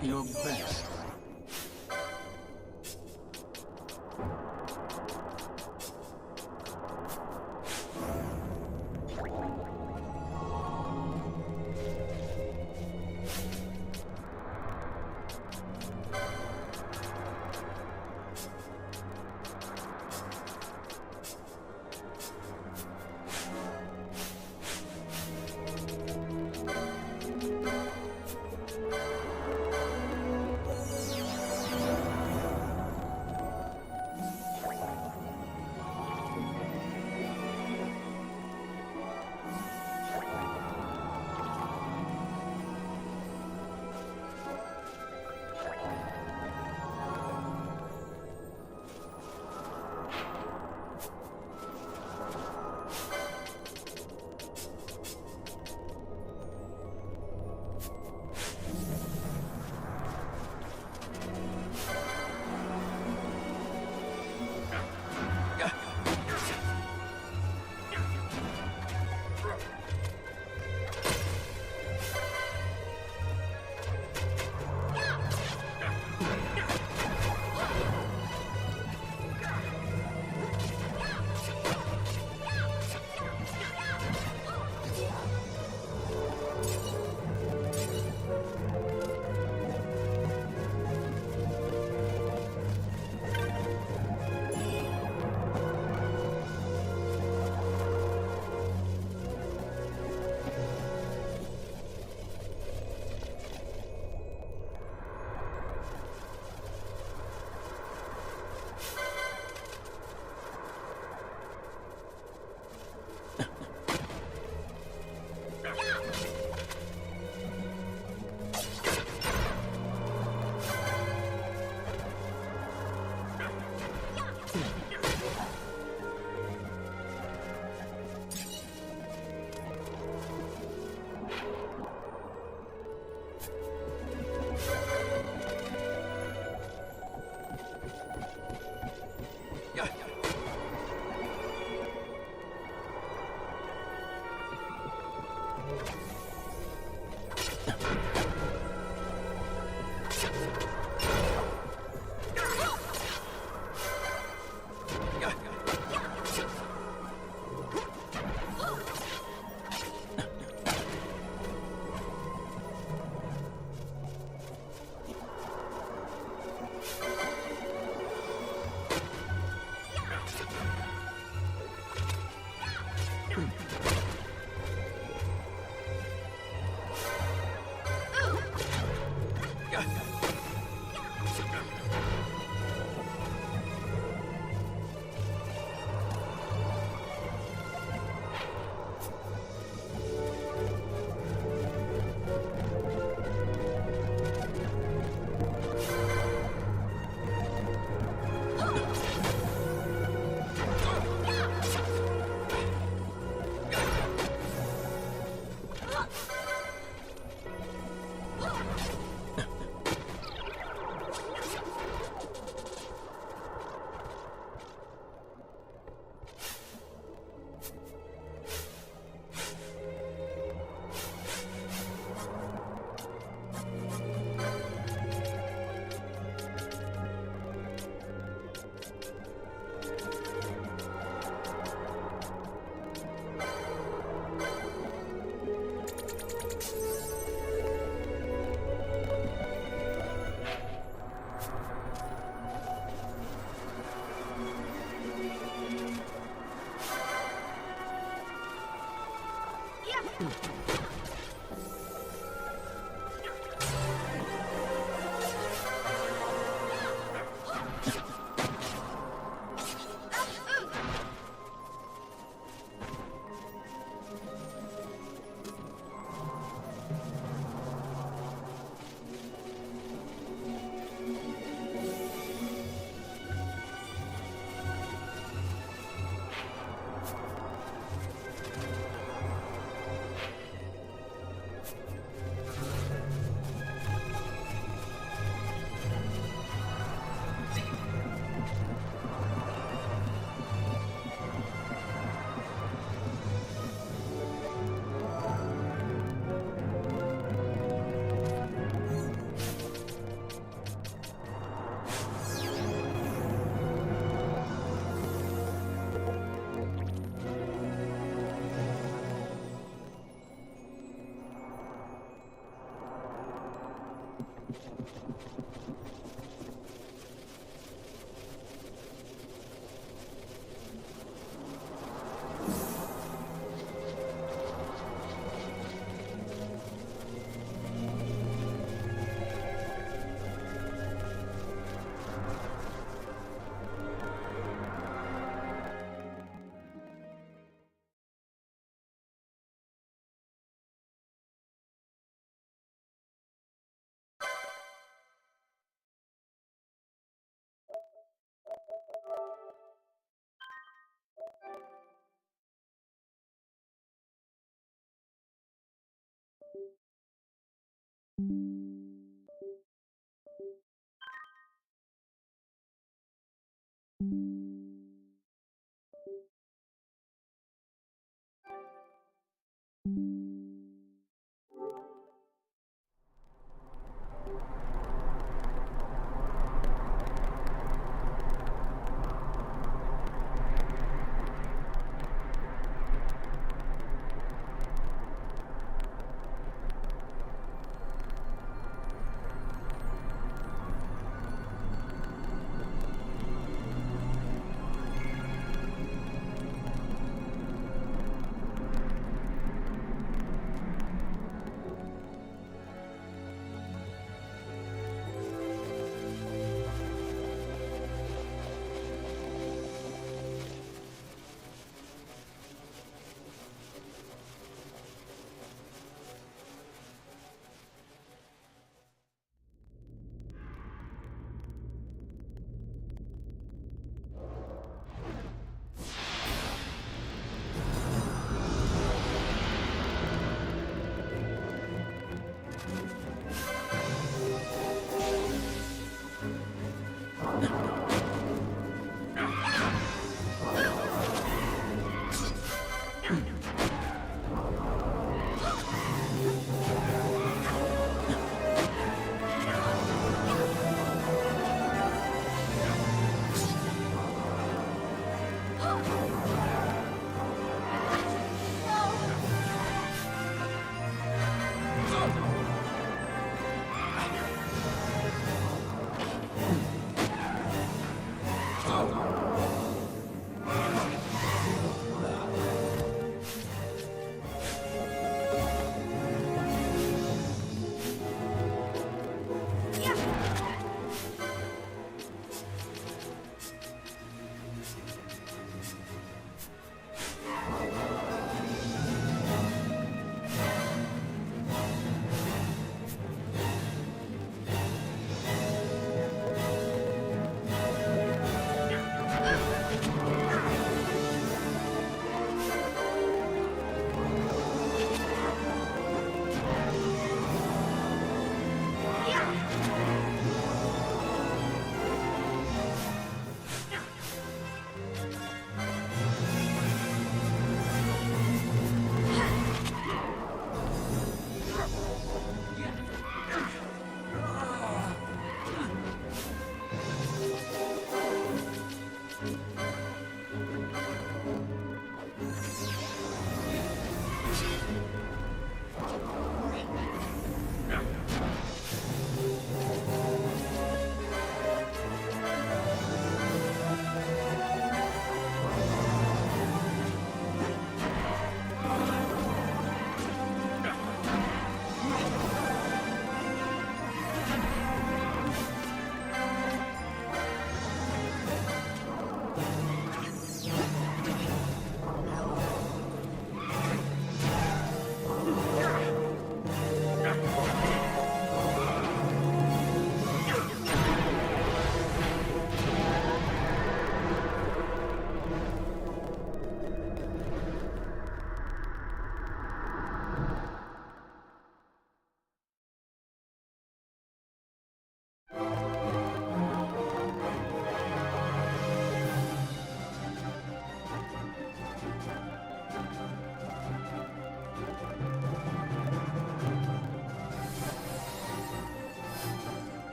Your best.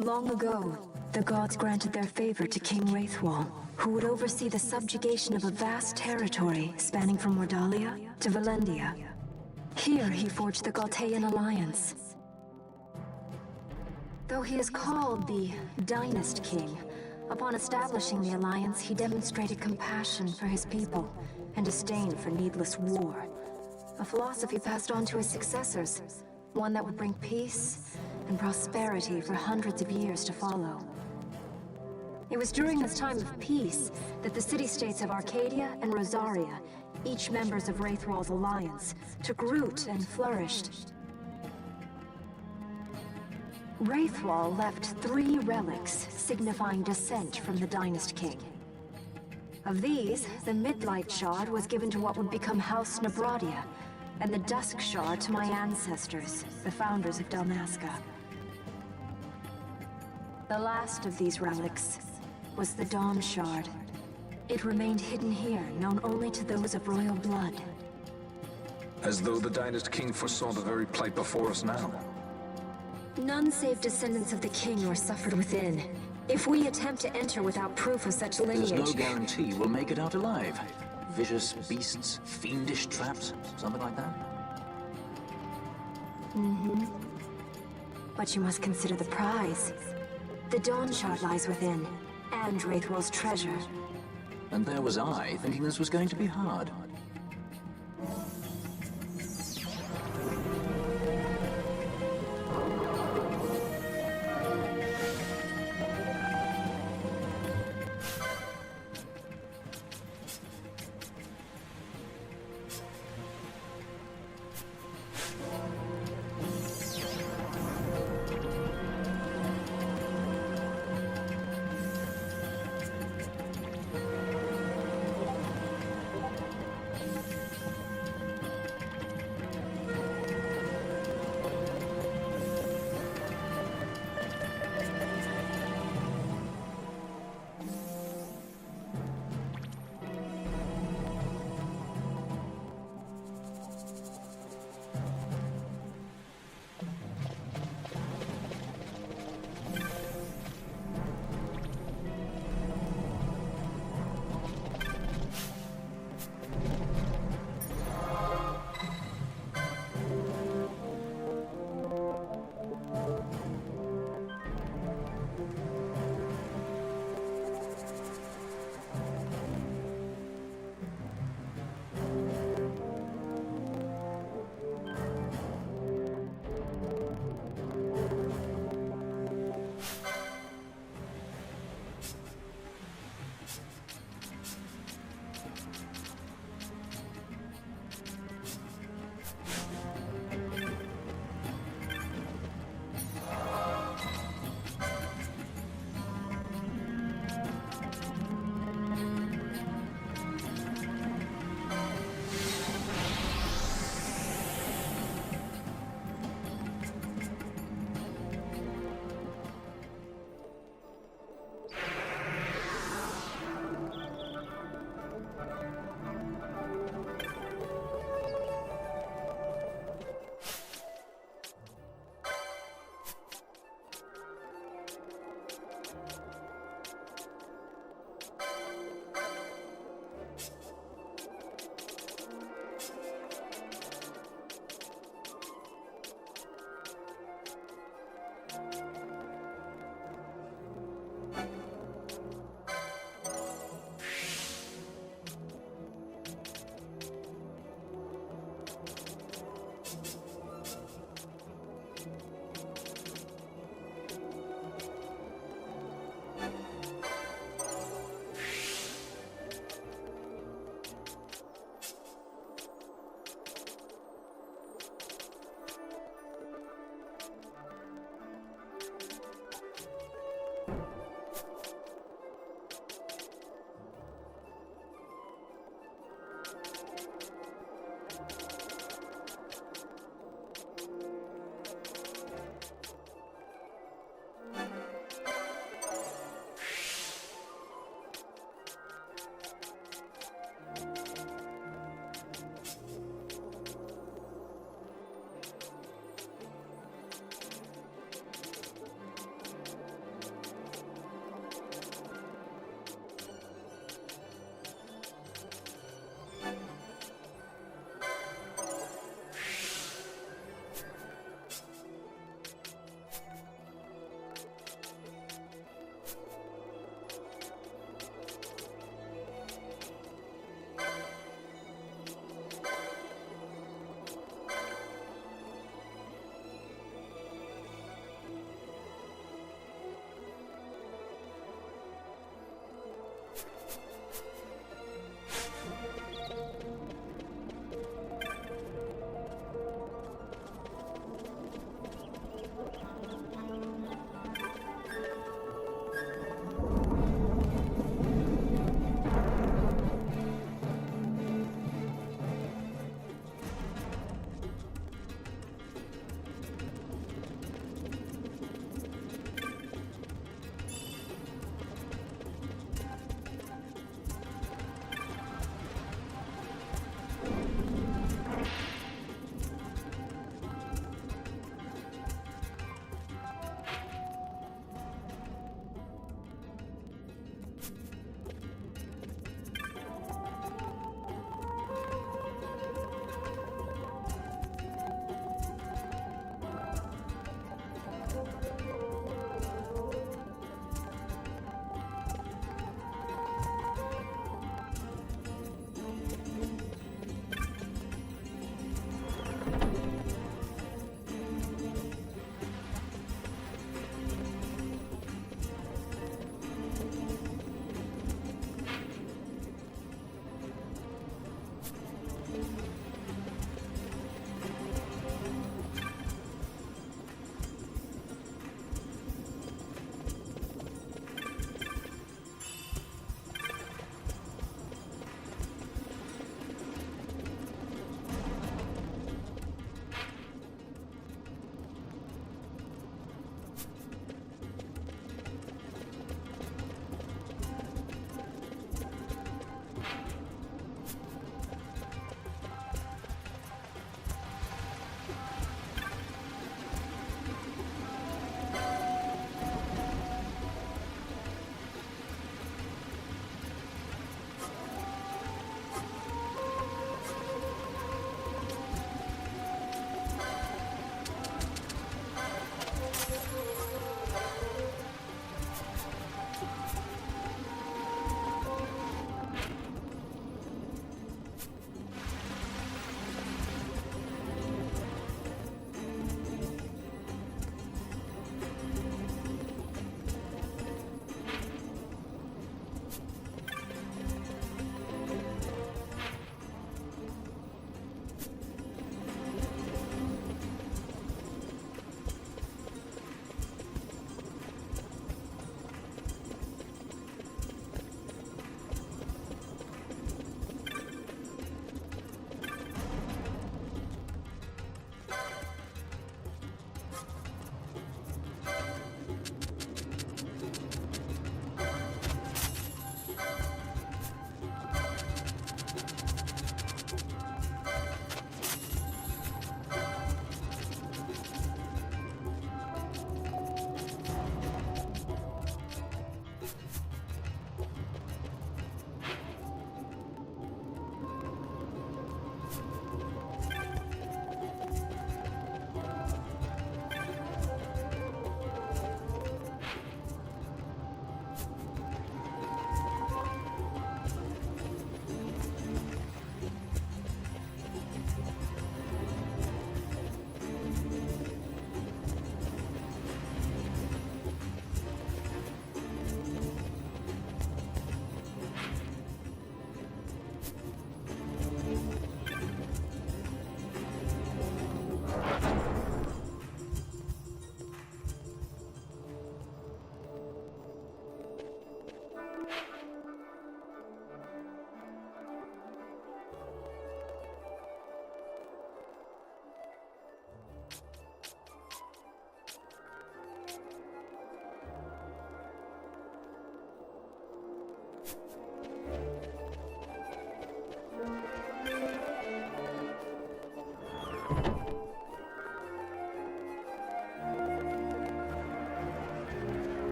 Long ago, the gods granted their favor to King Wraithwall, who would oversee the subjugation of a vast territory spanning from Mordalia to Valendia. Here he forged the Galtean Alliance. Though he is called the Dynast King, upon establishing the Alliance, he demonstrated compassion for his people and disdain for needless war. A philosophy passed on to his successors, one that would bring peace and prosperity for hundreds of years to follow. It was during this time of peace that the city-states of Arcadia and Rosaria, each members of Wraithwall's alliance, took root and flourished. Wraithwall left 3 relics signifying descent from the Dynast King. Of these, the Midlight Shard was given to what would become House Nabradia, and the Dusk Shard to my ancestors, the founders of Dalmasca. The last of these relics was the Dawn Shard. It remained hidden here, known only to those of royal blood. As though the Dynast King foresaw the very plight before us now. None save descendants of the king are suffered within. If we attempt to enter without proof of such lineage... There's no guarantee we'll make it out alive. Vicious beasts, fiendish traps, something like that? But you must consider the prize. The Dawn Shard lies within, and Wraithwall's treasure. And there was I, thinking this was going to be hard.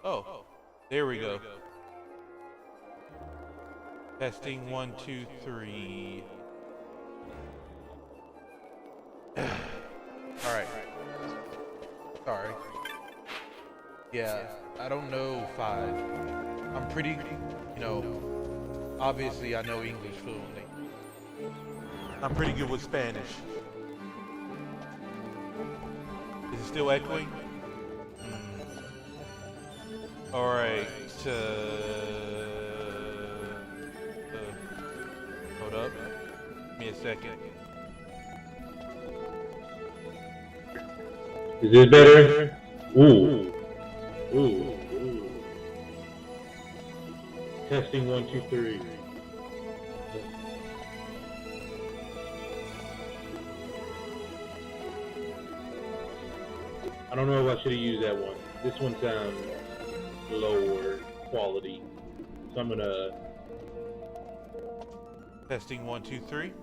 Oh, there we go. Testing 1, 2, 3. Alright. Sorry. Yeah, I don't know 5. I'm pretty, obviously I know English fluently. I'm pretty good with Spanish. Is it still echoing? Alright, hold up. Give me a second. Is this better? Ooh. Ooh. Testing 1, 2, 3. I don't know if I should have used that one. This one sounds lower quality. So I'm gonna... Testing 1, 2, 3.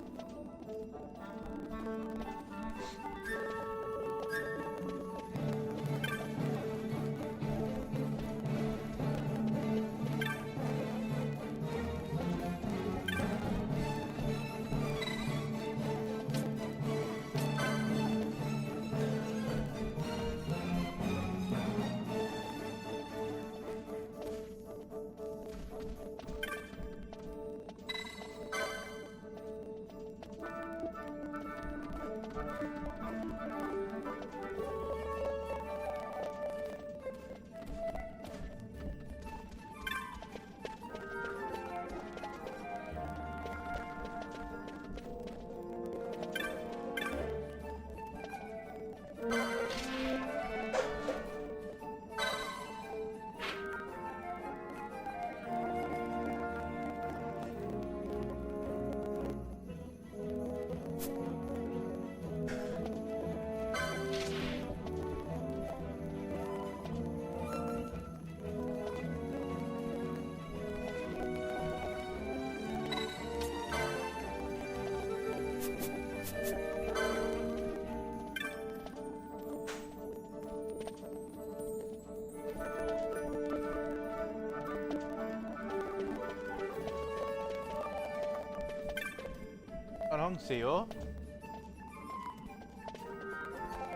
안녕하세요.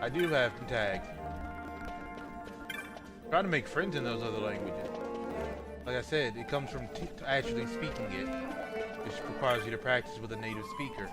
I do have some tags. Try to make friends in those other languages. Like I said, it comes from actually speaking it. It requires you to practice with a native speaker.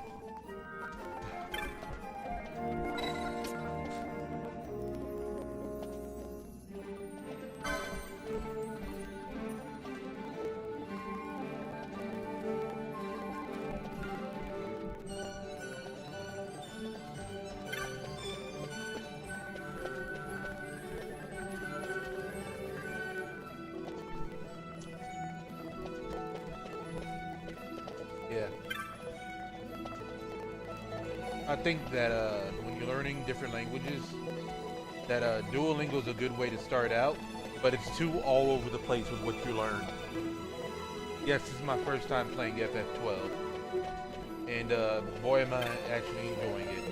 Yeah. I think that when you're learning different languages, that Duolingo is a good way to start out, but it's too all over the place with what you learn. Yes, this is my first time playing FF12, and boy am I actually enjoying it.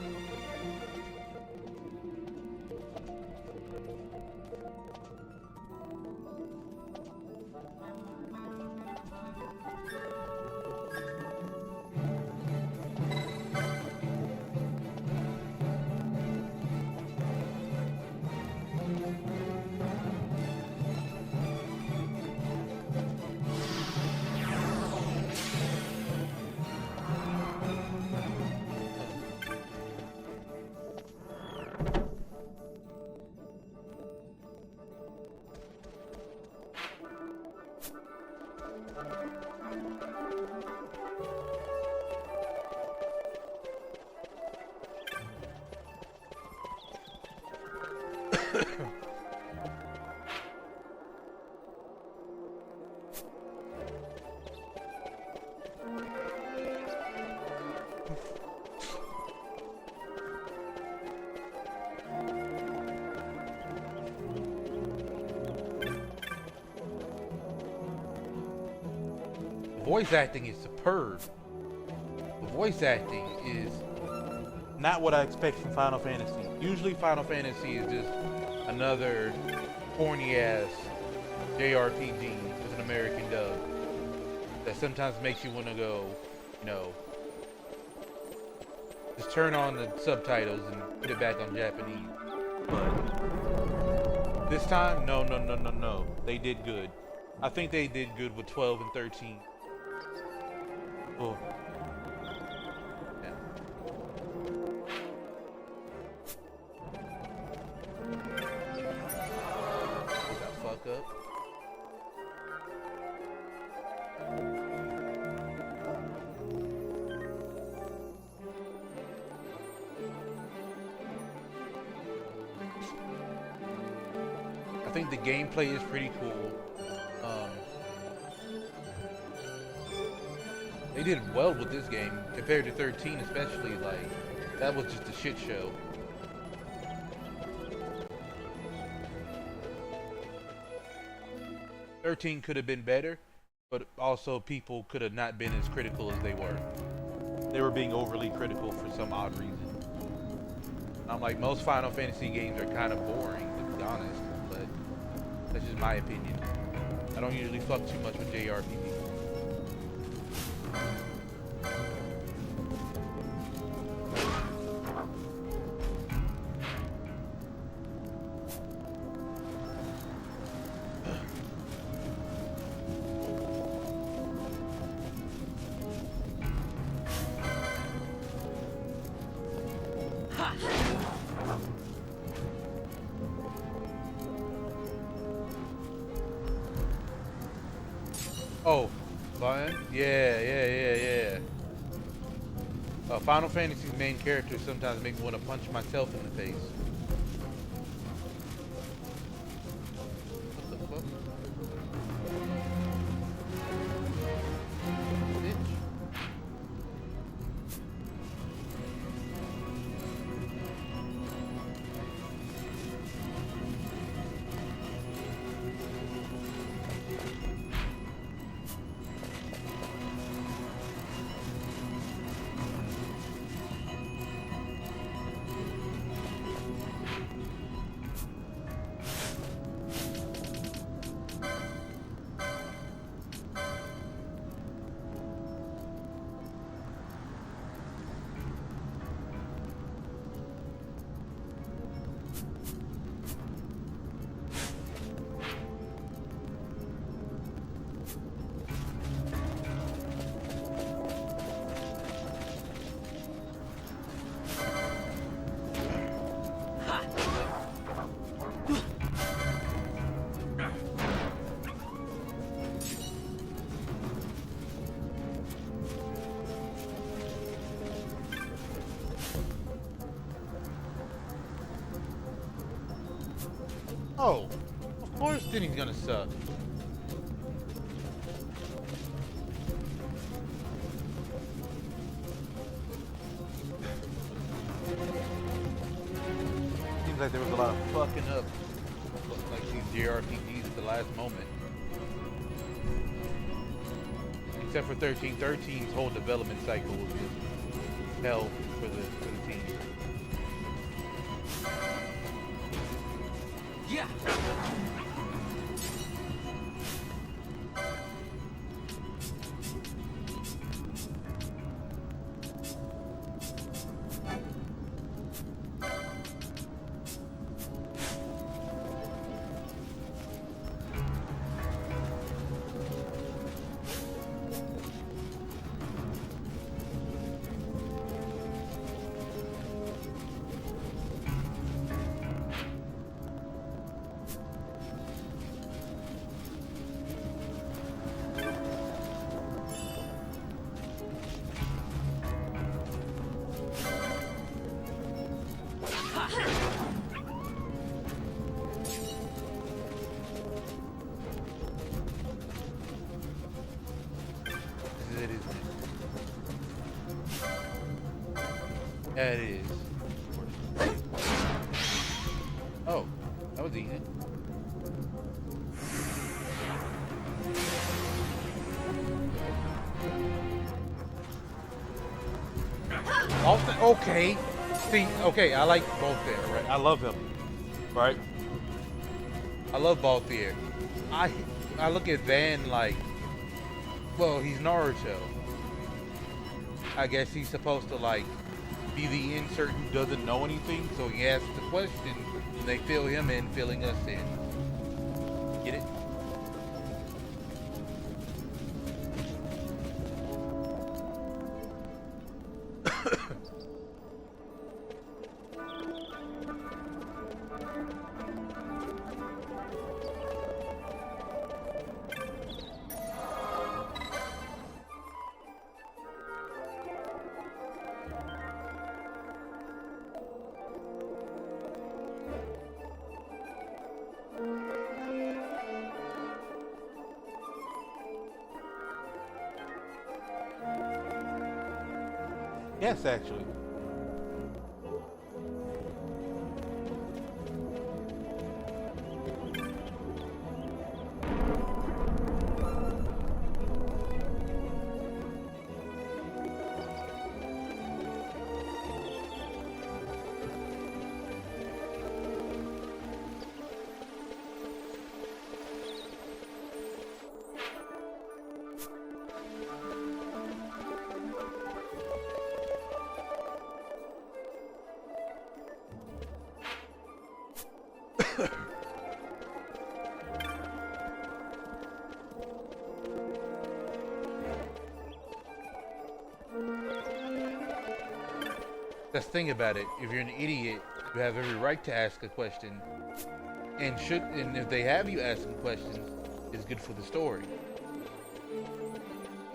Voice acting is superb. The voice acting is not what I expect from Final Fantasy. Usually Final Fantasy is just another corny ass JRPG with an American dub that sometimes makes you want to go, you know, just turn on the subtitles and put it back on Japanese. But this time, no. They did good. I think they did good with 12 and 13. Oh. Yeah. Did that fuck up? I think the gameplay is pretty cool. They did well with this game compared to 13, especially. Like, that was just a shit show. '13 could have been better, but also people could have not been as critical as they were. They were being overly critical for some odd reason. I'm like, most Final Fantasy games are kind of boring, to be honest, but that's just my opinion. I don't usually fuck too much with JRPGs. Oh, fun? Yeah. Final Fantasy's main characters sometimes make me want to punch myself in the face. What the fuck? Bitch. Oh, of course Denny's gonna suck. Seems like there was a lot of fucking up, like these JRPGs at the last moment. Except for 13. 13's whole development cycle was just hell for the team. Yeah. It is. Yeah, it is. Oh, that was easy. Okay. See, okay, I like Balthier, right? I love him, right? I love Balthier. I look at Van like, well, he's Naruto. I guess he's supposed to like be the insert who doesn't know anything, so he asks the question and they fill him in, filling us in. Get it? Yes, actually. That's the thing about it. If you're an idiot, you have every right to ask a question, and if they have you asking questions, it's good for the story.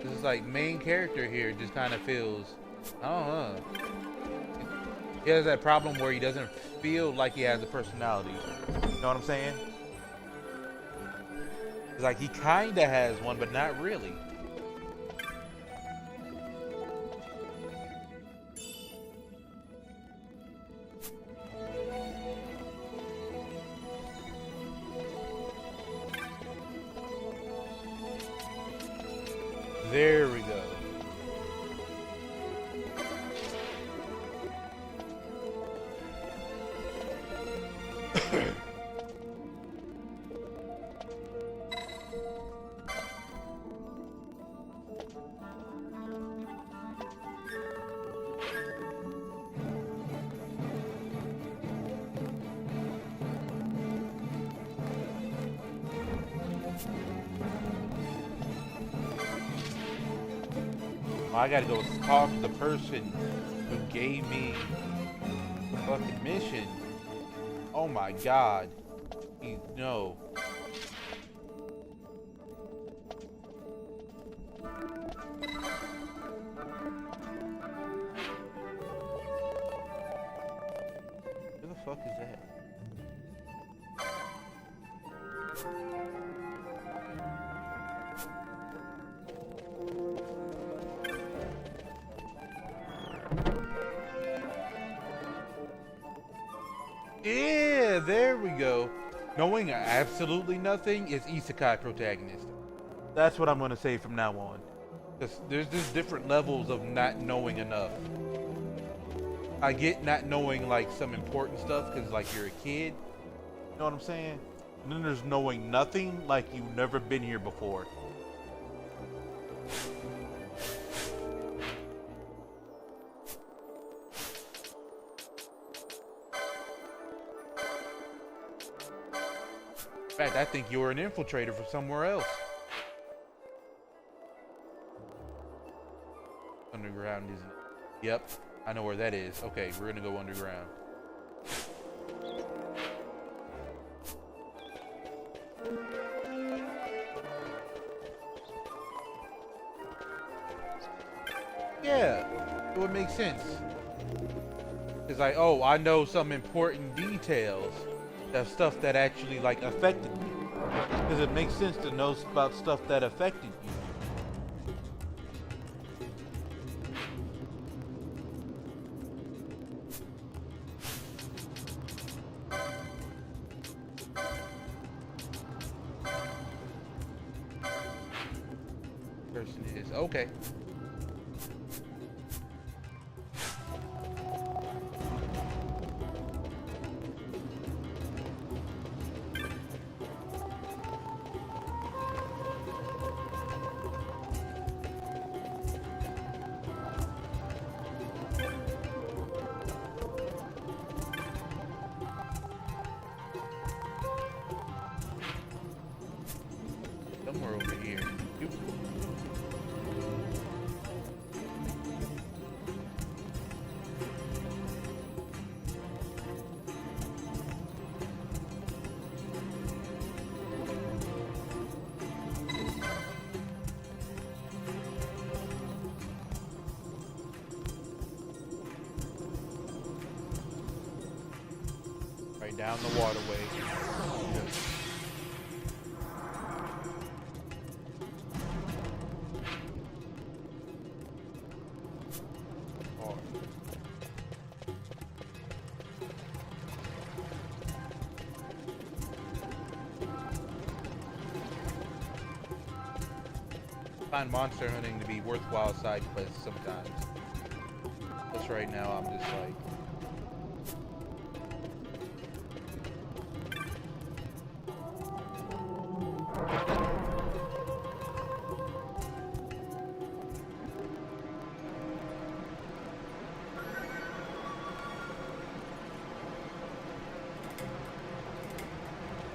This is like main character here just kind of feels, I don't know. He has that problem where he doesn't feel like he has a personality. You know what I'm saying? It's like he kind of has one, but not really. There we go. I gotta go talk to the person who gave me the fucking mission. Oh my god. No. Where the fuck is that? Yeah, there we go. Knowing absolutely nothing is isekai protagonist. That's what I'm going to say from now on. Because there's just different levels of not knowing enough. I get not knowing like some important stuff because like you're a kid. You know what I'm saying? And then there's knowing nothing like you've never been here before. In fact, I think you're an infiltrator from somewhere else. Underground, isn't it? Yep, I know where that is. Okay, we're gonna go underground. Yeah, it would make sense. It's like, oh, I know some important details. Of stuff that actually like affected me, because it makes sense to know about stuff that affected you. Person is okay. Somewhere over here. Oop. Right down the waterway. find monster hunting to be worthwhile side quests sometimes. Plus right now I'm just like,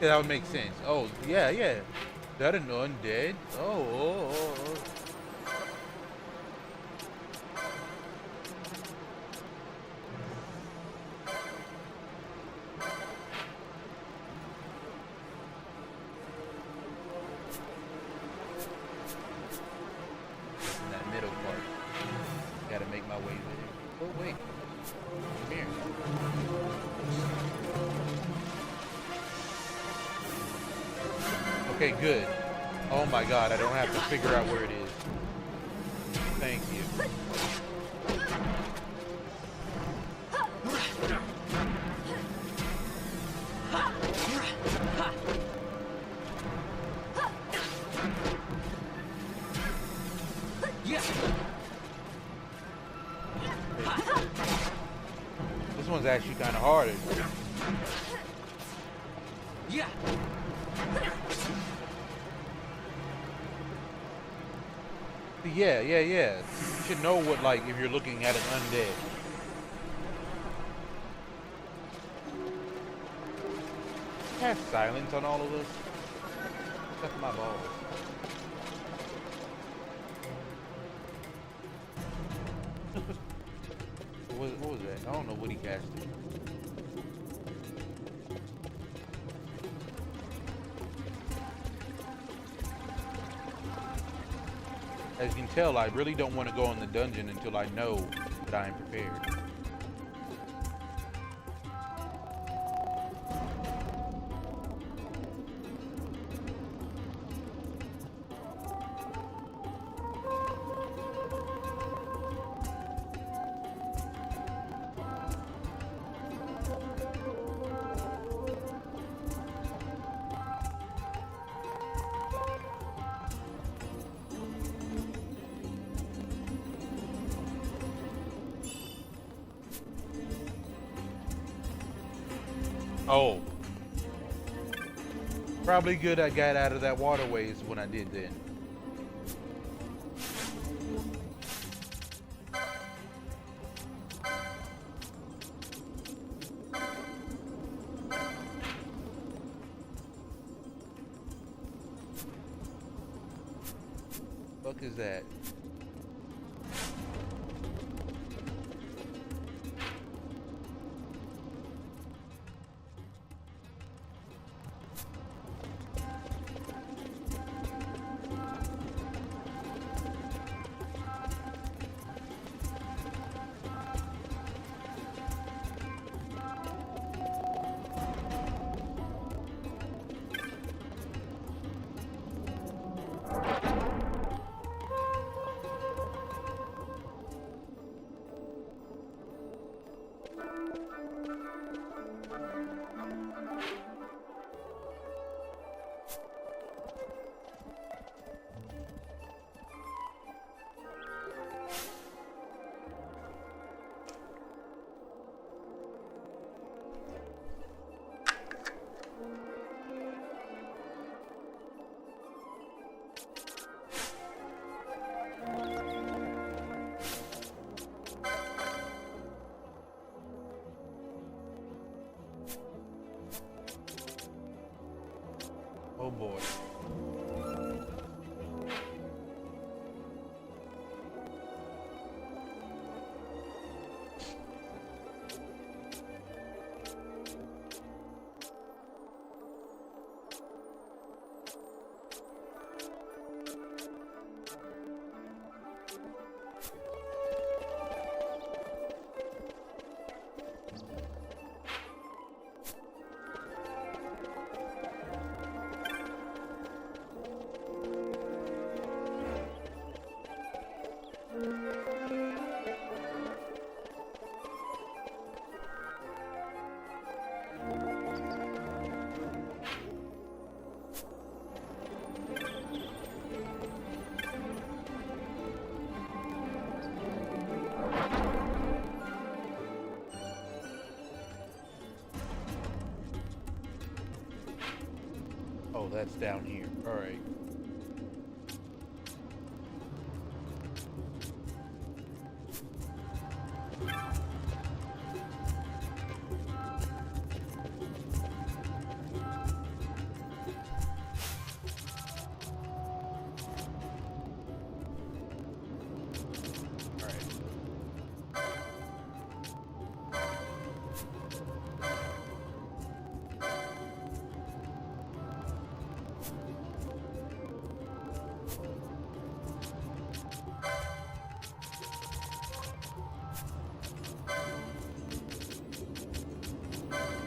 yeah, that would make sense. Oh, yeah, yeah. Is that an undead? Oh. In that middle part. Gotta make my way there. Oh, wait. Come here. Okay, good. Oh my god, I don't have to figure out where it is. Thank you. This one's actually kind of harder. Yeah. Yeah. You should know what, like, if you're looking at an undead. Have silence on all of this. Except my balls. What was that? I don't know what he casted. As you can tell, I really don't want to go in the dungeon until I know that I am prepared. Oh. Probably good I got out of that waterways when I did then. Fuck is that? Oh boy. Oh, that's down here. All right.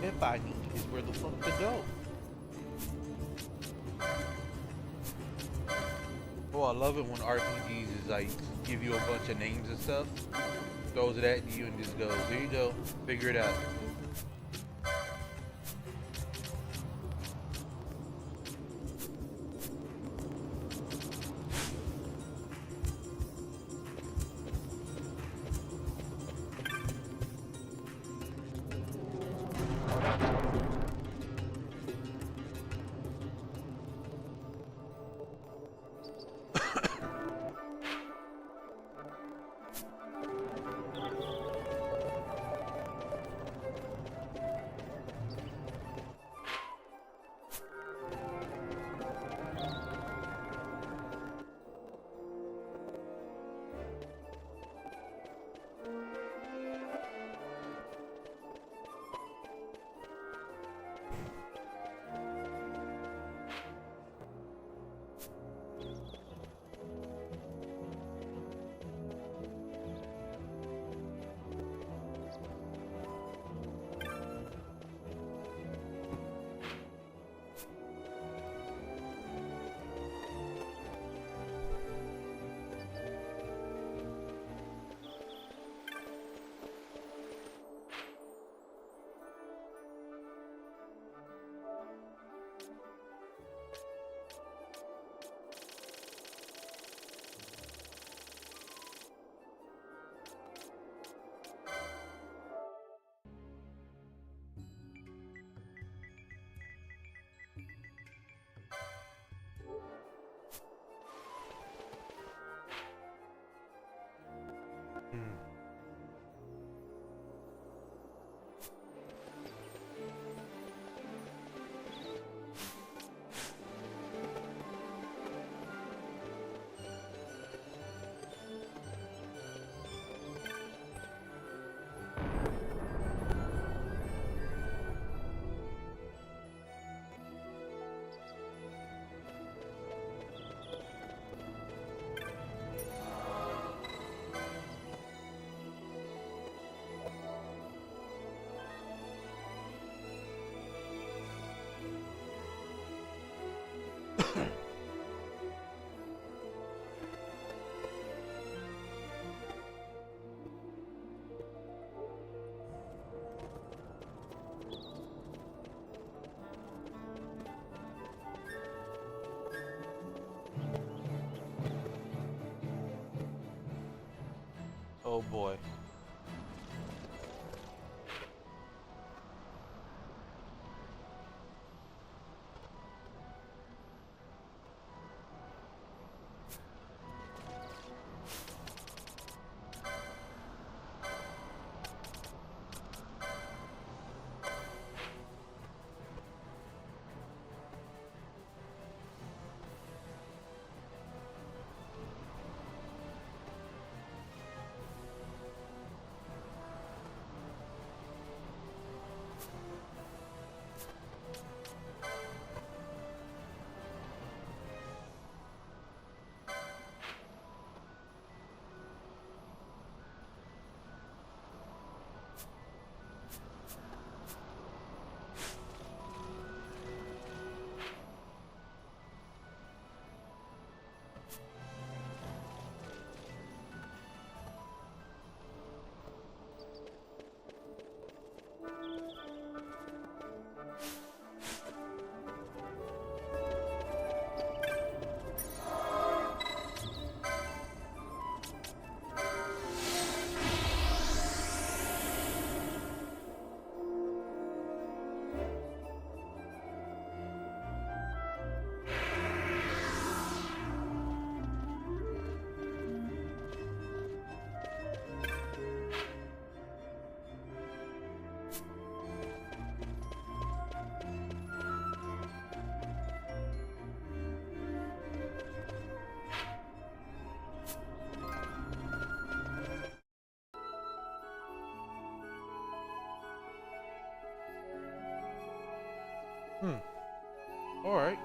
If I need is where the fuck to go. Oh, I love it when RPGs is like give you a bunch of names and stuff, throws it at you and just goes, here you go, figure it out. Oh boy. All right.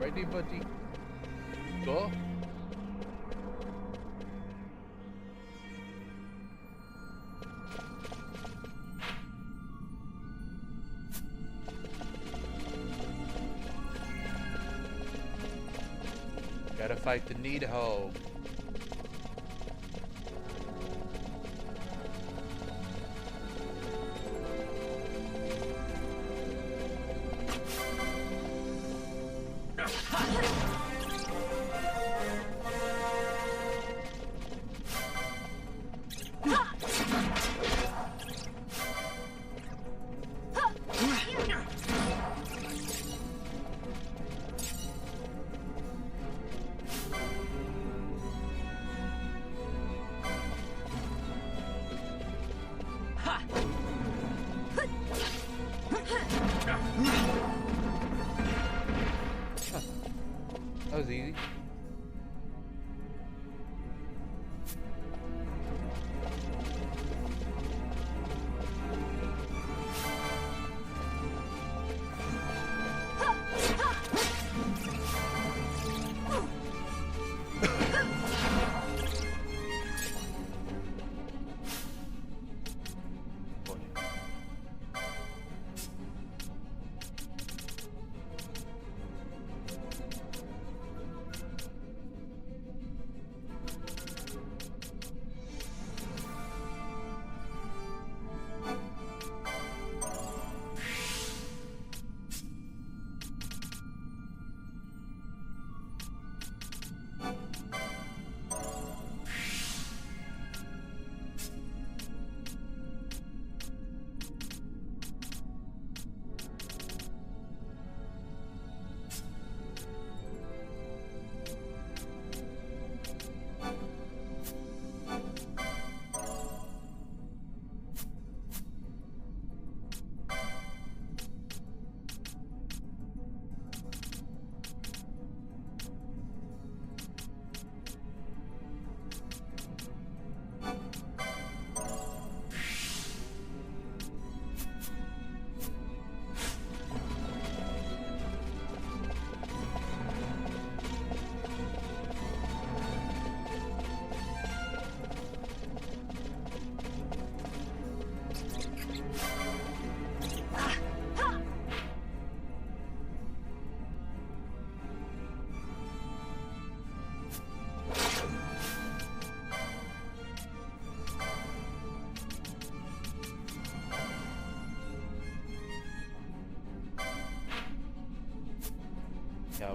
Ready, buddy? Go. Gotta fight the Needhog. That was easy.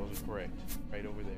arrows are correct. Right over there.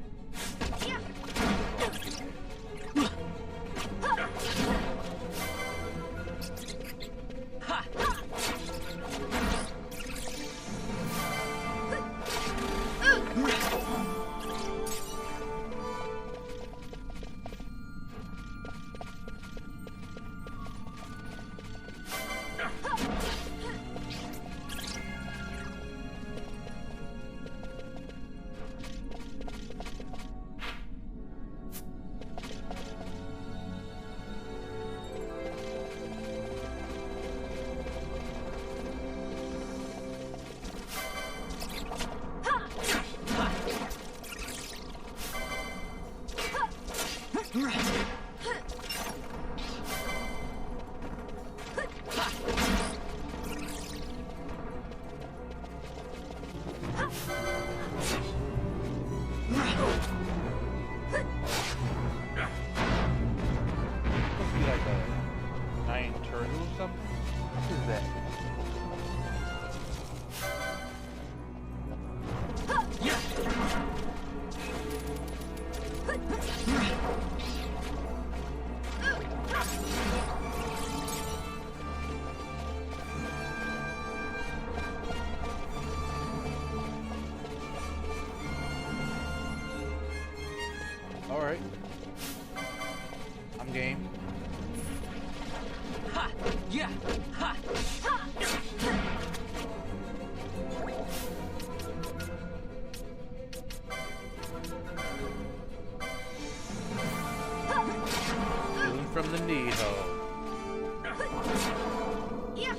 Must be like a giant turtle or something. What is that? All right. I'm game. Ha! Yeah! Ha! Healing from the knee hole. Yeah!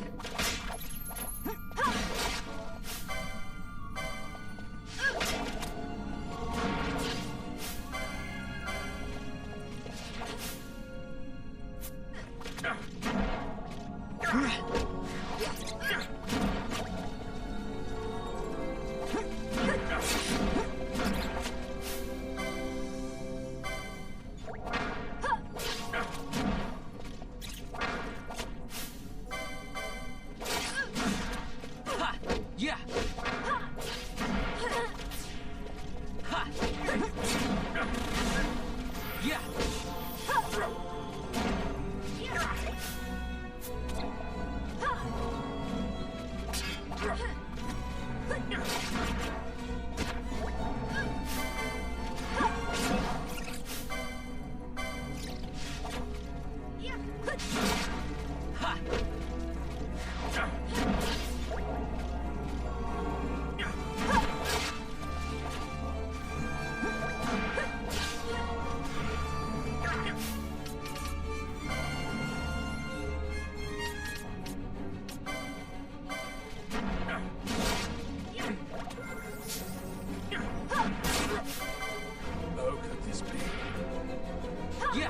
Yeah! Ha! Yeah! Ha! How could this be? Yeah!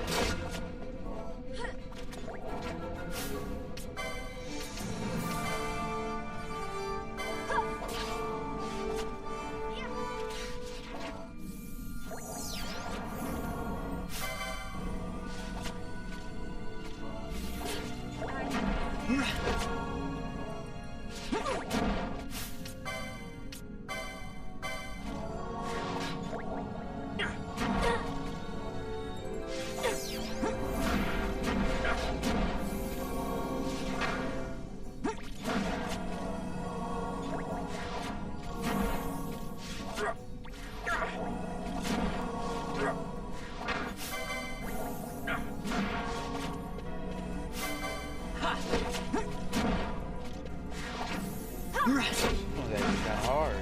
Oh, that is kind of hard.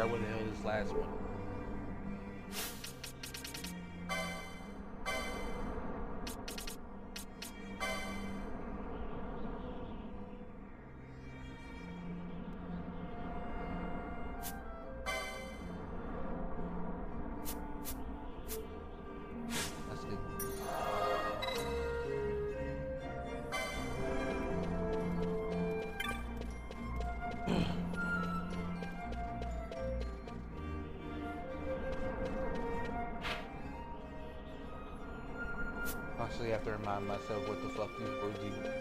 out where the hell this last one. That's it. Actually, I have to remind myself what the fuck these words even.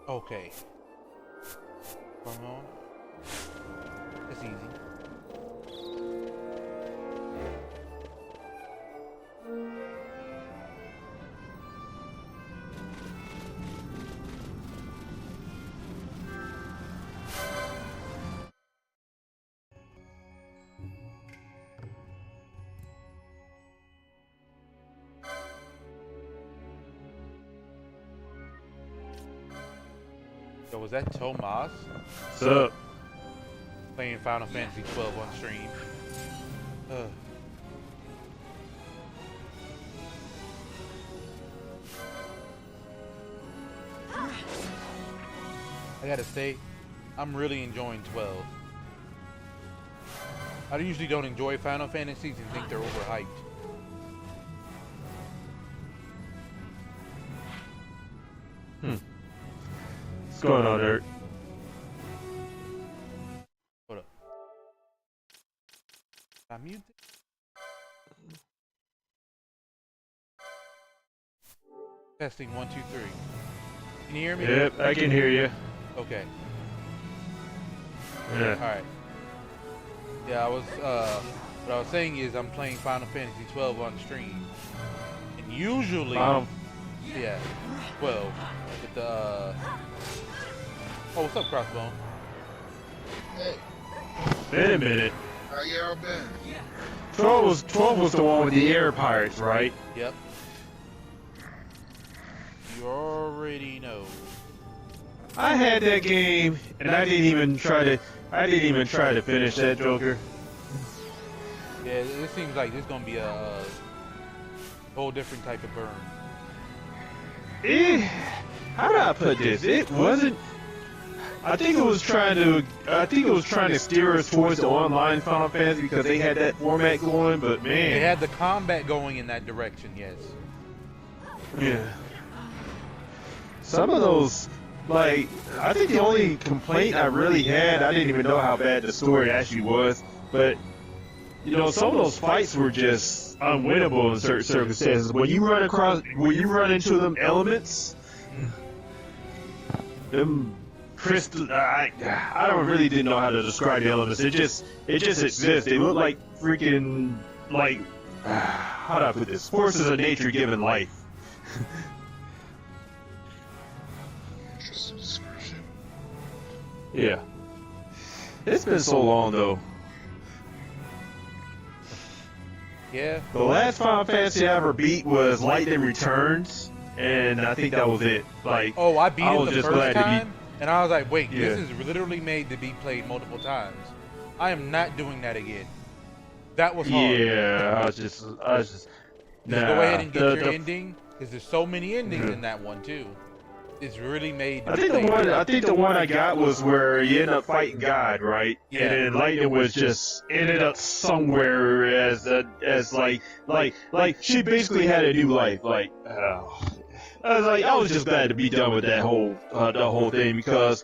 Okay. Come on. It's easy. Yo, was that Tomas? What's up? Playing Final Fantasy 12 on stream. I gotta say, I'm really enjoying 12. I usually don't enjoy Final Fantasies and think they're overhyped. What's going on, Dirt? Hold up. I mute it? Testing 1, 2, 3. Can you hear me? Yep, I can hear you. Okay. Yeah. Alright. Yeah, what I was saying is I'm playing Final Fantasy 12 on stream. And usually, yeah, 12. With the, oh, what's up, Crossbone? Hey, Wait a minute. how y'all been? 12 was the one with the air pirates, right? Yep. You already know. I had that game, and I didn't even try to finish that Joker. Yeah, it seems like this is gonna be a whole different type of burn. How do I put this? It wasn't. I think it was trying to steer us towards the online Final Fantasy because they had that format going. But man, They had the combat going in that direction, yes. yeah. Some of those, like, I think the only complaint I really had, I didn't even know how bad the story actually was, but, you know, some of those fights were just unwinnable in certain circumstances. When you run into them elements, them crystal, I didn't know how to describe the elements. It just exists. They look like freaking, like, how do I put this? Forces of nature given life. Interesting description. Yeah. It's been so long though. Yeah. The last Final Fantasy I ever beat was Lightning Returns, and I think that was it. Like, Oh, I beat was it the just first glad to time, and I was like, wait, Yeah. this is literally made to be played multiple times. I am not doing that again. That was hard. Yeah, I was just. Just Nah, go ahead and get your the- ending, because there's so many endings Mhm. in that one too. It's really made. To I be think the played. one I got was where you end up fighting God, right? Yeah. And then Lightning was just ended up somewhere as she basically had a new life. Like, I was just glad to be done with that whole thing because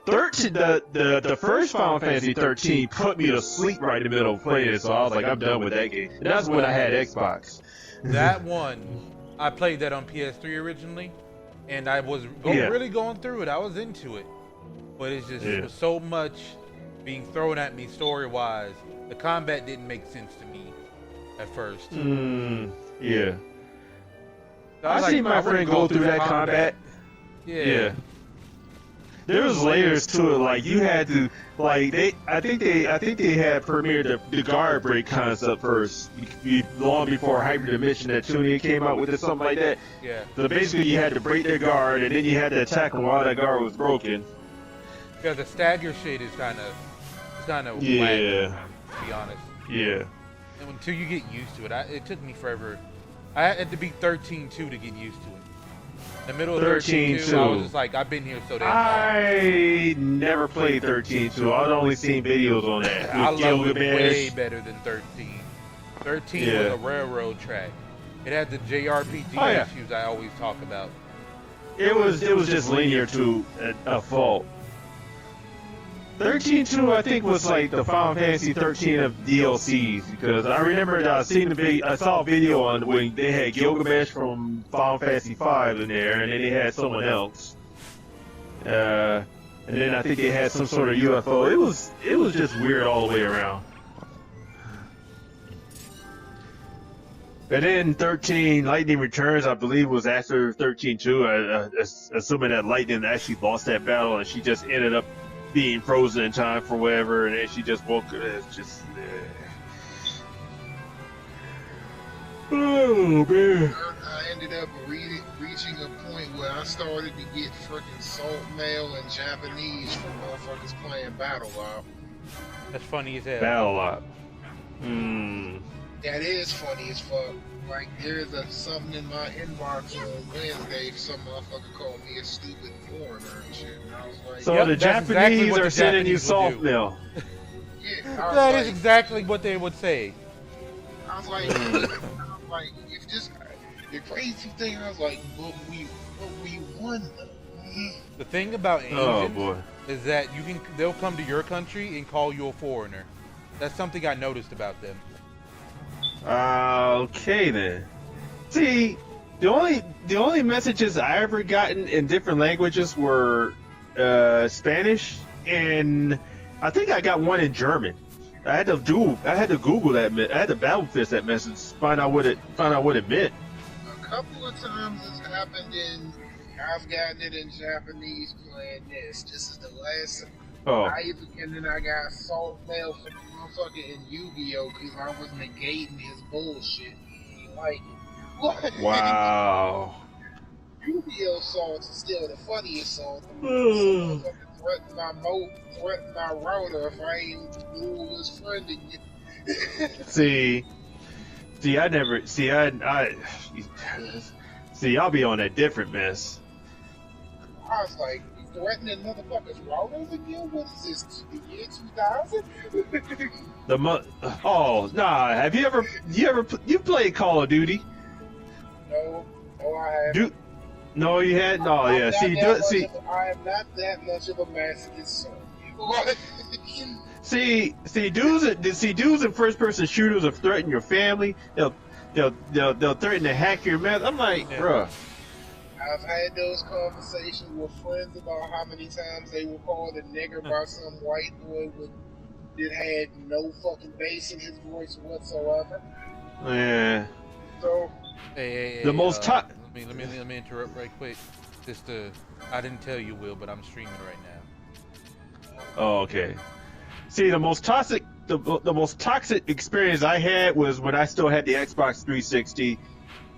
13, the first Final Fantasy 13 put me to sleep right in the middle of playing it, so I was like, I'm done with that game. And that's when I had Xbox. That one, I played that on PS3 originally, and I was really going through it. I was into it, but it's just it was so much being thrown at me story-wise. The combat didn't make sense to me at first. Yeah. So I was seen my I wanna friend go through the that combat. Yeah. There was layers to it. Like you had to, like I think they had premiered the guard break concept first, long before Hyper Dimension that Tunia came out with or something like that. Yeah. So basically, you had to break their guard, and then you had to attack them while that guard was broken. Yeah, the stagger shit is kind of whack, to be honest. Yeah. And until you get used to it, it took me forever. I had to beat 13-2 to get used to it. In the middle of 13-2, I was just like, I've been here so damn long. I never played 13-2. I've only seen videos on that. I With love it Gilgamesh. way better than 13. 13 was a railroad track. It had the JRPG issues I always talk about. It was just linear to a fault. 13-2, I think, was like the Final Fantasy 13 of DLCs because I remember I saw a video on when they had Gilgamesh from Final Fantasy 5 in there, and then they had someone else. And then I think they had some sort of UFO. It was just weird all the way around. And then 13 Lightning Returns, I believe, was after 13-2. Assuming that Lightning actually lost that battle and she just ended up being frozen in time for whatever, and then she just woke. It's just. Oh man. I ended up reaching a point where I started to get freaking salt mail in Japanese from motherfuckers playing Battle Lab. That's funny as hell. Battle Lot. That is funny as fuck. Like, there's something in my inbox on Wednesday, some motherfucker called me a stupid foreigner and shit. And I was like, So the that's Japanese exactly what are the sending you Japanese would soft do. mail. yeah. I was That like, is exactly what they would say. I was like, if this, the crazy thing, I was like, but we won though. The thing about Asians Oh boy. is that they'll come to your country and call you a foreigner. That's something I noticed about them. Okay then. See, the only messages I ever gotten in different languages were Spanish, and I think I got one in German. I had to Google that. I had to battle fist that message, find out what it meant. A couple of times it's happened I've gotten it in Japanese playing this. This is the last. Oh. And then I got salt mail from motherfucker in Yu-Gi-Oh! Because I was negating his bullshit. He like it. What? Wow. Yu-Gi-Oh! Salts is still the funniest salt. Motherfucker threatened my router if I ain't knew who was friending you. See, I'll be on a different mess. I was like, threatening motherfuckers' routers again? What is this, the year 2000? Oh, nah. Have you played Call of Duty? No, I haven't. No, you had? No, yeah. I am not that much of a masochist, so. See, dudes in first-person shooters will threaten your family. They'll threaten to hack your mess. I'm like, bruh. I've had those conversations with friends about how many times they were called a nigger by some white boy that had no fucking bass in his voice whatsoever. Yeah. So. Hey, let me interrupt right quick. I didn't tell you, Will, but I'm streaming right now. Oh, okay. See, the most toxic experience I had was when I still had the Xbox 360,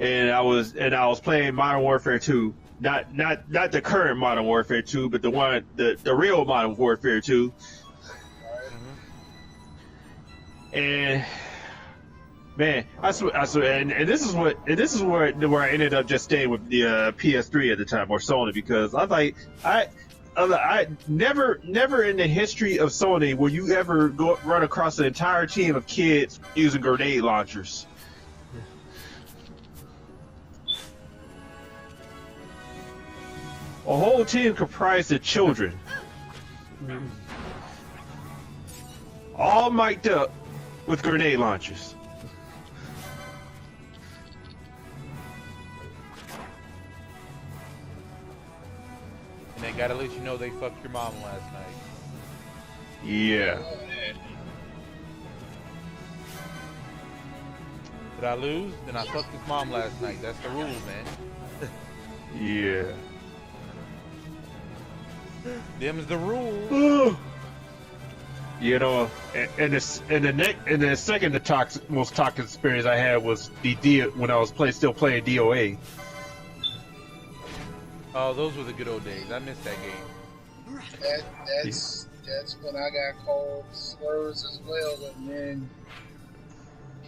and I was playing Modern Warfare 2. Not the current Modern Warfare 2, but the real Modern Warfare 2. And man, I swear, and this is where I ended up just staying with the PS3 at the time, or Sony, because I never in the history of Sony will you ever run across an entire team of kids using grenade launchers. A whole team comprised of children, all mic'd up with grenade launchers. And they gotta let you know they fucked your mom last night. Yeah. Did I lose? Then I fucked his mom last night. That's the rules, man. Yeah. Them's the rules. You know, and the second most toxic experience I had was when I was still playing DOA. Oh, those were the good old days. I missed that game. That's when I got called slurs as well, and then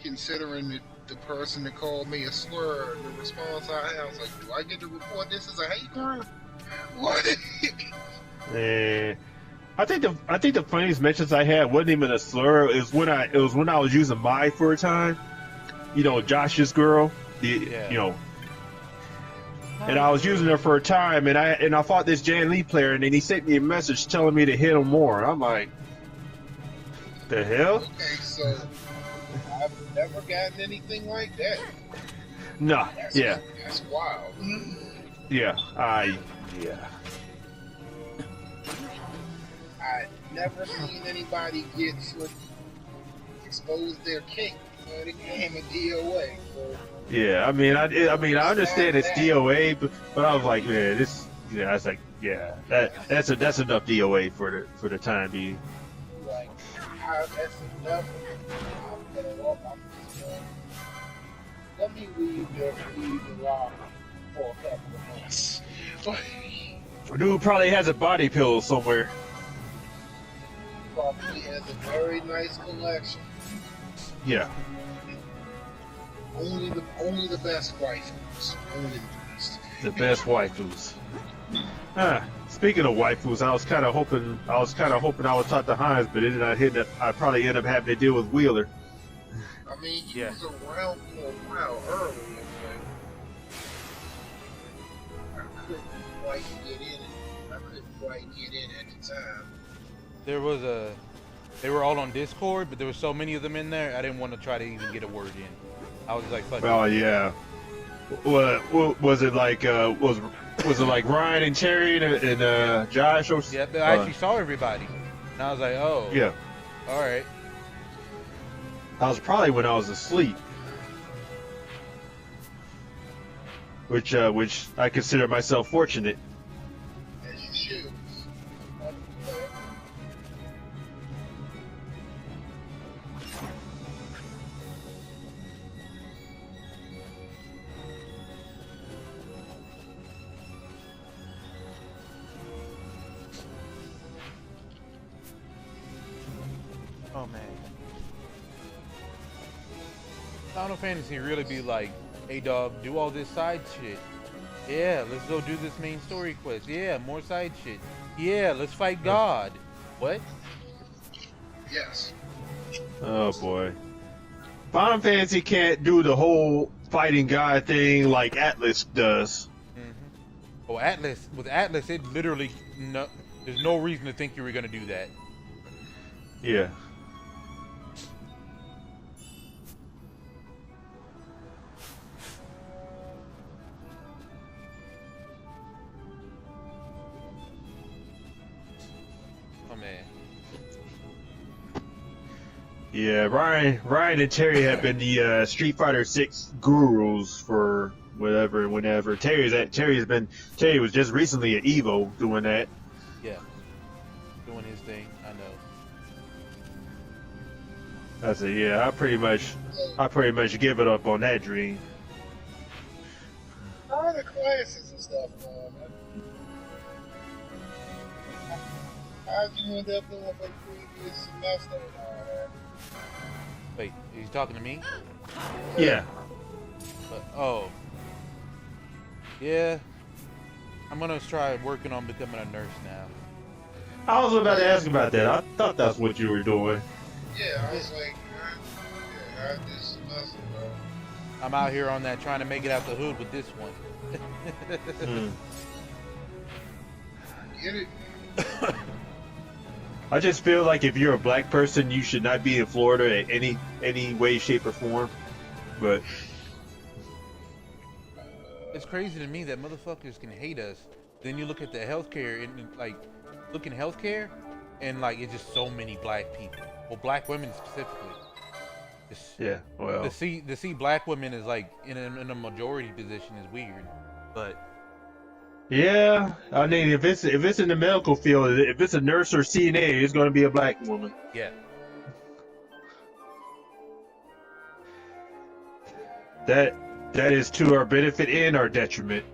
considering the person that called me a slur, the response I had was like, do I get to report this as a hate crime? What? I think the funniest mentions I had wasn't even a slur. It was when I was using Mai for a time. You know, Josh's girl. You know. And I was using her for a time, and I fought this Jan Lee player, and then he sent me a message telling me to hit him more. I'm like, the hell? Okay, so I've never gotten anything like that. Nah, That's wild. Yeah, I've never seen anybody expose their kink in a game of DOA. So. Yeah, I mean, I understand it's DOA, but I was like, man, that's enough DOA for the time being. Like, that's enough. I'm gonna walk off this one. Let me leave the rock for a couple of months. Dude probably has a body pillow somewhere. Probably has a very nice collection. Yeah. Only the best waifus. Only the best. The best waifus. Speaking of waifus, I was kind of hoping I would talk to Hines, but it did not hit. I probably end up having to deal with Wheeler. I mean, he was around for a while earlier, but I couldn't quite get in at the time. They were all on Discord, but there were so many of them in there, I didn't want to try to even get a word in. I was just like, fuck it. Oh yeah. What was it like? Was it like Ryan and Terry and Josh? Or, yeah, I actually saw everybody, and I was like, oh. Yeah. All right. I was probably when I was asleep, which I consider myself fortunate. As you should. Oh man. Final Fantasy really be like, hey dog, do all this side shit. Yeah, let's go do this main story quest. Yeah, more side shit. Yeah, let's fight God. What? Yes. Oh boy. Final Fantasy can't do the whole fighting God thing like Atlas does. Oh, Atlas. With Atlas, it literally there's no reason to think you were gonna do that. Yeah. Oh man. Yeah, Ryan and Terry have been the Street Fighter 6 gurus for whenever. Terry was just recently at Evo doing that. Yeah. Doing his thing. I know. I said, yeah, I pretty much give it up on that dream. All the classes and stuff, man. How'd you end up doing for the previous semester and all that? Wait, he's talking to me? Yeah. Oh. Yeah. I'm gonna try working on becoming a nurse now. I was about to ask about that. I thought that's what you were doing. Yeah, I was like, I this semester, bro. I'm out here on that trying to make it out the hood with this one. Get it? I just feel like if you're a black person, you should not be in Florida in any way, shape, or form. But it's crazy to me that motherfuckers can hate us. Then you look at the healthcare and like look in healthcare, and like it's just so many black people. Well, black women specifically. yeah, well, To see black women is like in a majority position is weird, but yeah. I mean, if it's in the medical field, if it's a nurse or CNA, it's going to be a black woman. yeah. That is to our benefit and our detriment.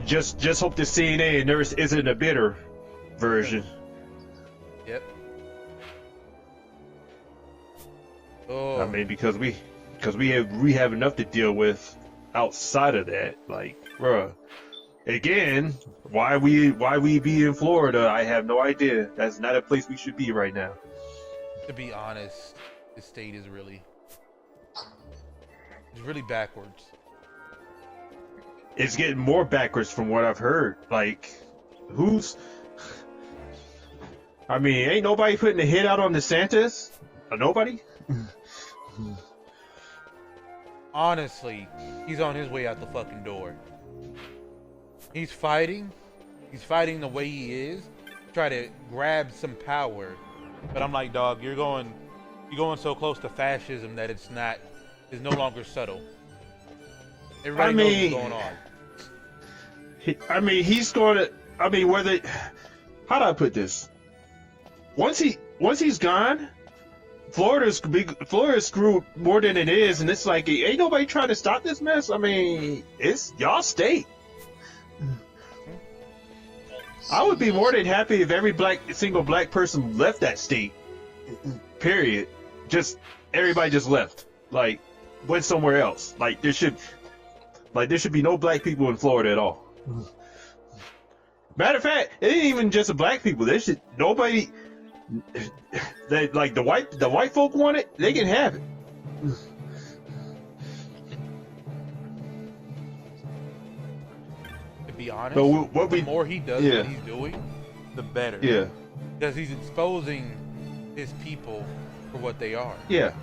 Just hope the CNA and nurse isn't a bitter version. Yep. Oh. I mean, because we have enough to deal with outside of that. Like, bruh. Again, why we be in Florida, I have no idea. That's not a place we should be right now. To be honest, this state is really backwards. It's getting more backwards from what I've heard. Like, I mean, ain't nobody putting a hit out on DeSantis? Nobody? Honestly, he's on his way out the fucking door. He's fighting the way he is, try to grab some power. But I'm like, dog, you're going so close to fascism that it's no longer subtle. Everybody knows what's going on. How do I put this? Once he's gone, Florida's screwed more than it is, and it's like, ain't nobody trying to stop this mess. I mean, it's y'all state. I would be more than happy if every single black person left that state. Period. Everybody just left. Like, went somewhere else. Like, there should be no black people in Florida at all. Matter of fact, it ain't even just black people. Nobody. Like the white folk want it, they can have it. To be honest, but the more he does what he's doing, the better. Yeah. Because he's exposing his people for what they are. Yeah.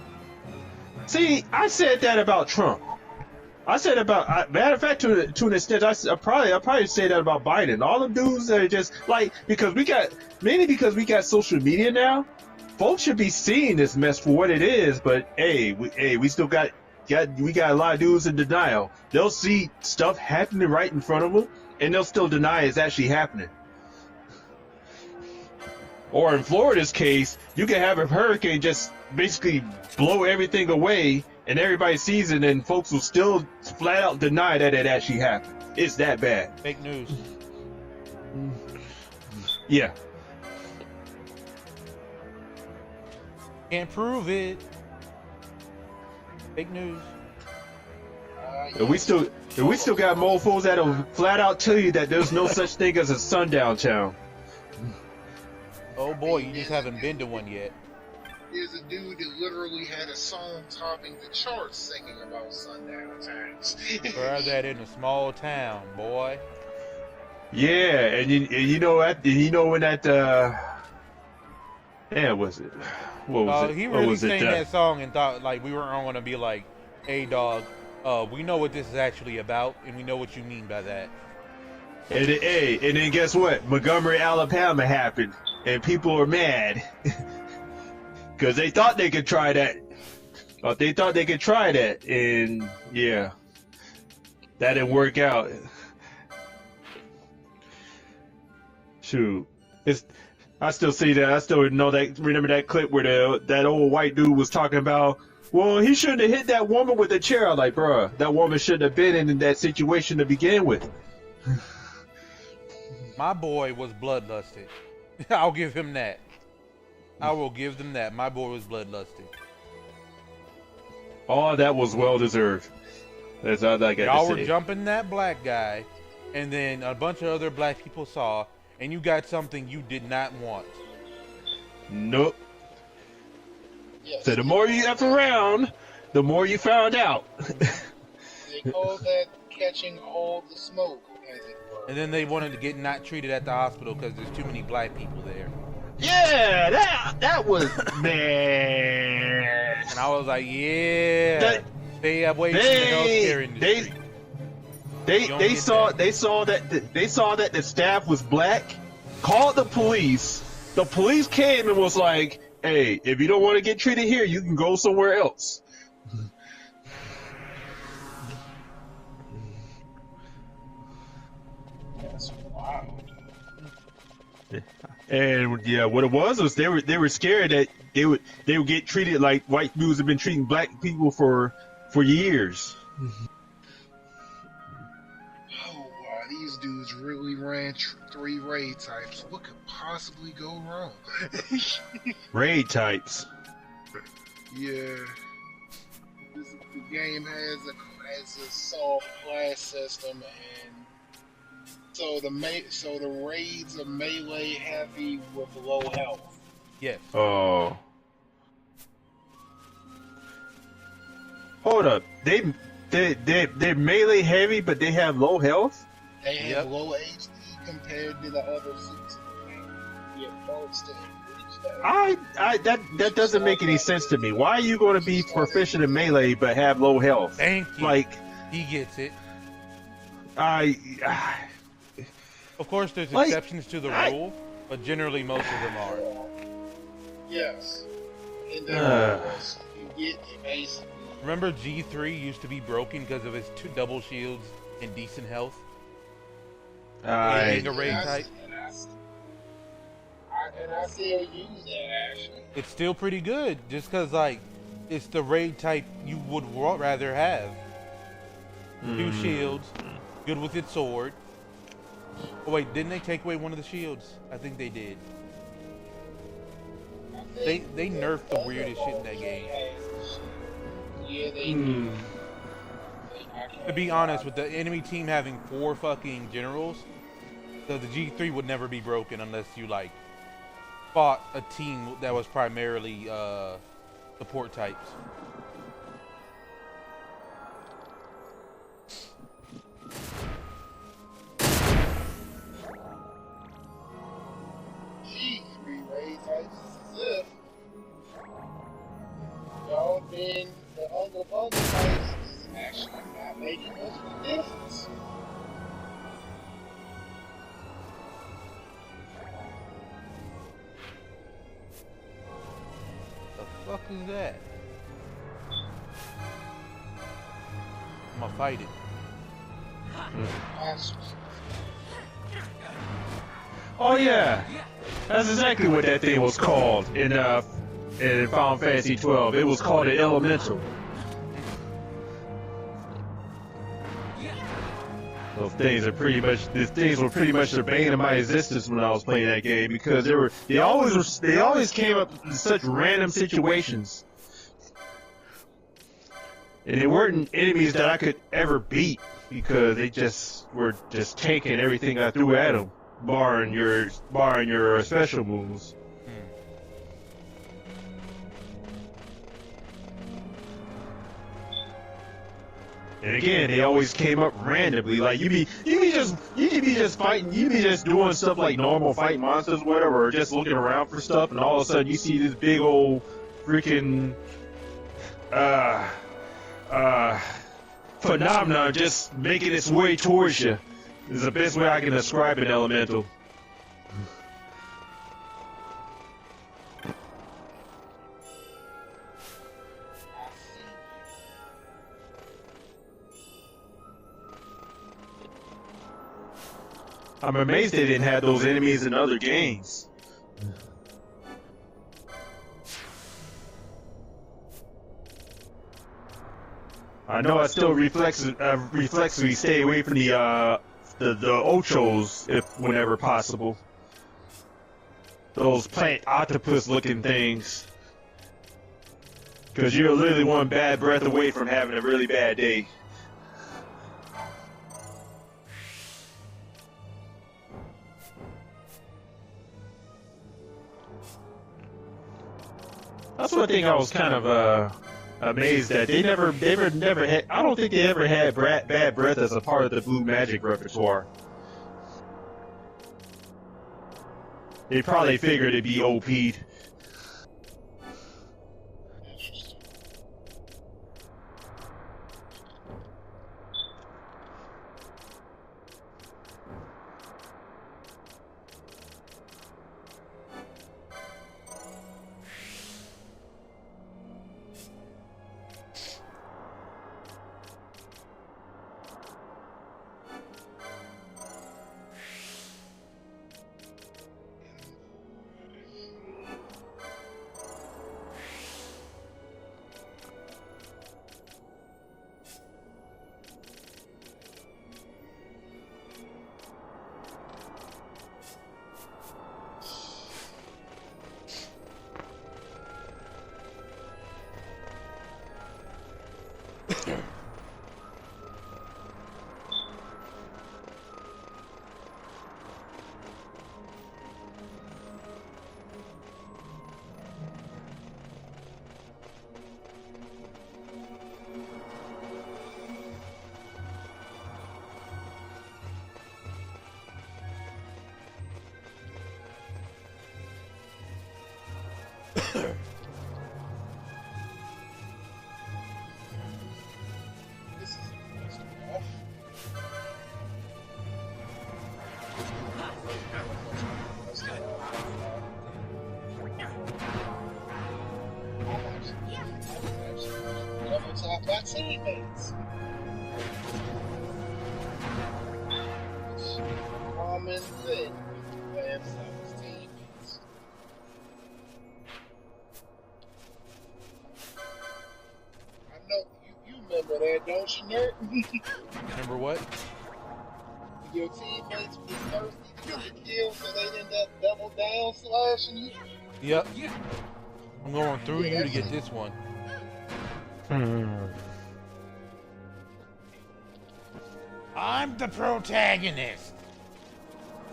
See, I said that about Trump. I said matter of fact, to an extent, I probably say that about Biden. All them dudes that are just like, because we got social media now. Folks should be seeing this mess for what it is, but we still got a lot of dudes in denial. They'll see stuff happening right in front of them, and they'll still deny it's actually happening. Or in Florida's case, you can have a hurricane just basically blow everything away, and everybody sees it, and folks will still flat out deny that it actually happened. It's that bad. Fake news. Yeah. Can't prove it. Fake news. And we still got mofos that'll flat out tell you that there's no such thing as a sundown town. Oh boy, you just haven't been to one yet. There's a dude that literally had a song topping the charts singing about sundown towns. Try that in a small town, boy. Yeah, and you know when that yeah, was it? What was it? He What really was it? sang that song and thought like we weren't going to be like, "Hey, dog, we know what this is actually about, and we know what you mean by that." And then guess what? Montgomery, Alabama happened, and people are mad because they thought they could try that. They thought they could try that, and yeah, that didn't work out. Shoot, I still see that. I still remember that clip where that old white dude was talking about, well, he shouldn't have hit that woman with a chair. I'm like, bruh, that woman shouldn't have been in that situation to begin with. My boy was bloodlusted. I'll give him that. I will give them that. My boy was bloodlusted. Oh, that was well deserved. That's all I got to say. Y'all were jumping that black guy, and then a bunch of other black people saw, and you got something you did not want. Nope. Yes. So the more you F around, the more you found out. They call that catching all the smoke, as it were. And then they wanted to get not treated at the hospital because there's too many black people there. Yeah, that was man. And I was like, yeah, they have way too much healthcare industry. They saw that the staff was black, called the police. The police came and was like, "Hey, if you don't want to get treated here, you can go somewhere else." That's wild. And yeah, what it was they were scared that they would get treated like white dudes have been treating black people for years. Oh wow, these dudes really ran 3 raid types. What could possibly go wrong? Raid types. Yeah. The game has a soft class system, and so the raids are melee heavy with low health. Yes. Oh. Hold up. They're melee heavy, but they have low health? They have low HD compared to the other suits in the game. Yeah, folks to increase that. That doesn't make any sense to me. Why are you going to be proficient in melee but have low health? Thank you. Like, he gets it. Of course, there's exceptions to the rule, but generally most of them are. Yes. In the rules, you get basically. Remember G3 used to be broken because of his 2 double shields and decent health? Being a raid type? And I still use that, actually. It's still pretty good, just because, like, it's the raid type you would rather have. 2 shields, good with its sword. Oh wait, didn't they take away one of the shields? I think they did. They nerfed the weirdest shit in that game. Yeah, they do. To be honest, with the enemy team having 4 fucking generals, so the G3 would never be broken unless you, like, fought a team that was primarily support types. G3 raid types is as if y'all being the Unga types is actually not making much of a difference. The fuck is that? I'm gonna fight it. oh yeah, that's exactly what that thing was called in Final Fantasy 12. It was called an elemental. Those things are pretty much. These things were pretty much the bane of my existence when I was playing that game because they always came up in such random situations, and they weren't enemies that I could ever beat because they just were just taking everything I threw at them, barring your special moves. And again, they always came up randomly. Like you be just fighting, you be just doing stuff like normal fighting monsters, whatever, or just looking around for stuff, and all of a sudden you see this big old freaking phenomenon just making its way towards you. Is the best way I can describe an elemental. I'm amazed they didn't have those enemies in other games. I know I still reflexively stay away from the ochos whenever possible. Those plant octopus looking things. Because you're literally one bad breath away from having a really bad day. That's one thing I was kind of amazed at. They never had. I don't think they ever had bad breath as a part of the Blue Magic repertoire. They probably figured it'd be OP'd. My teammates. Common thing. Playing some teammates. I know you remember that, don't you, nerd? Remember what? Your teammates were thirsty to get the kill, so they ended up double down slashing you. Yep. I'm going through you to get this one. I'm the protagonist.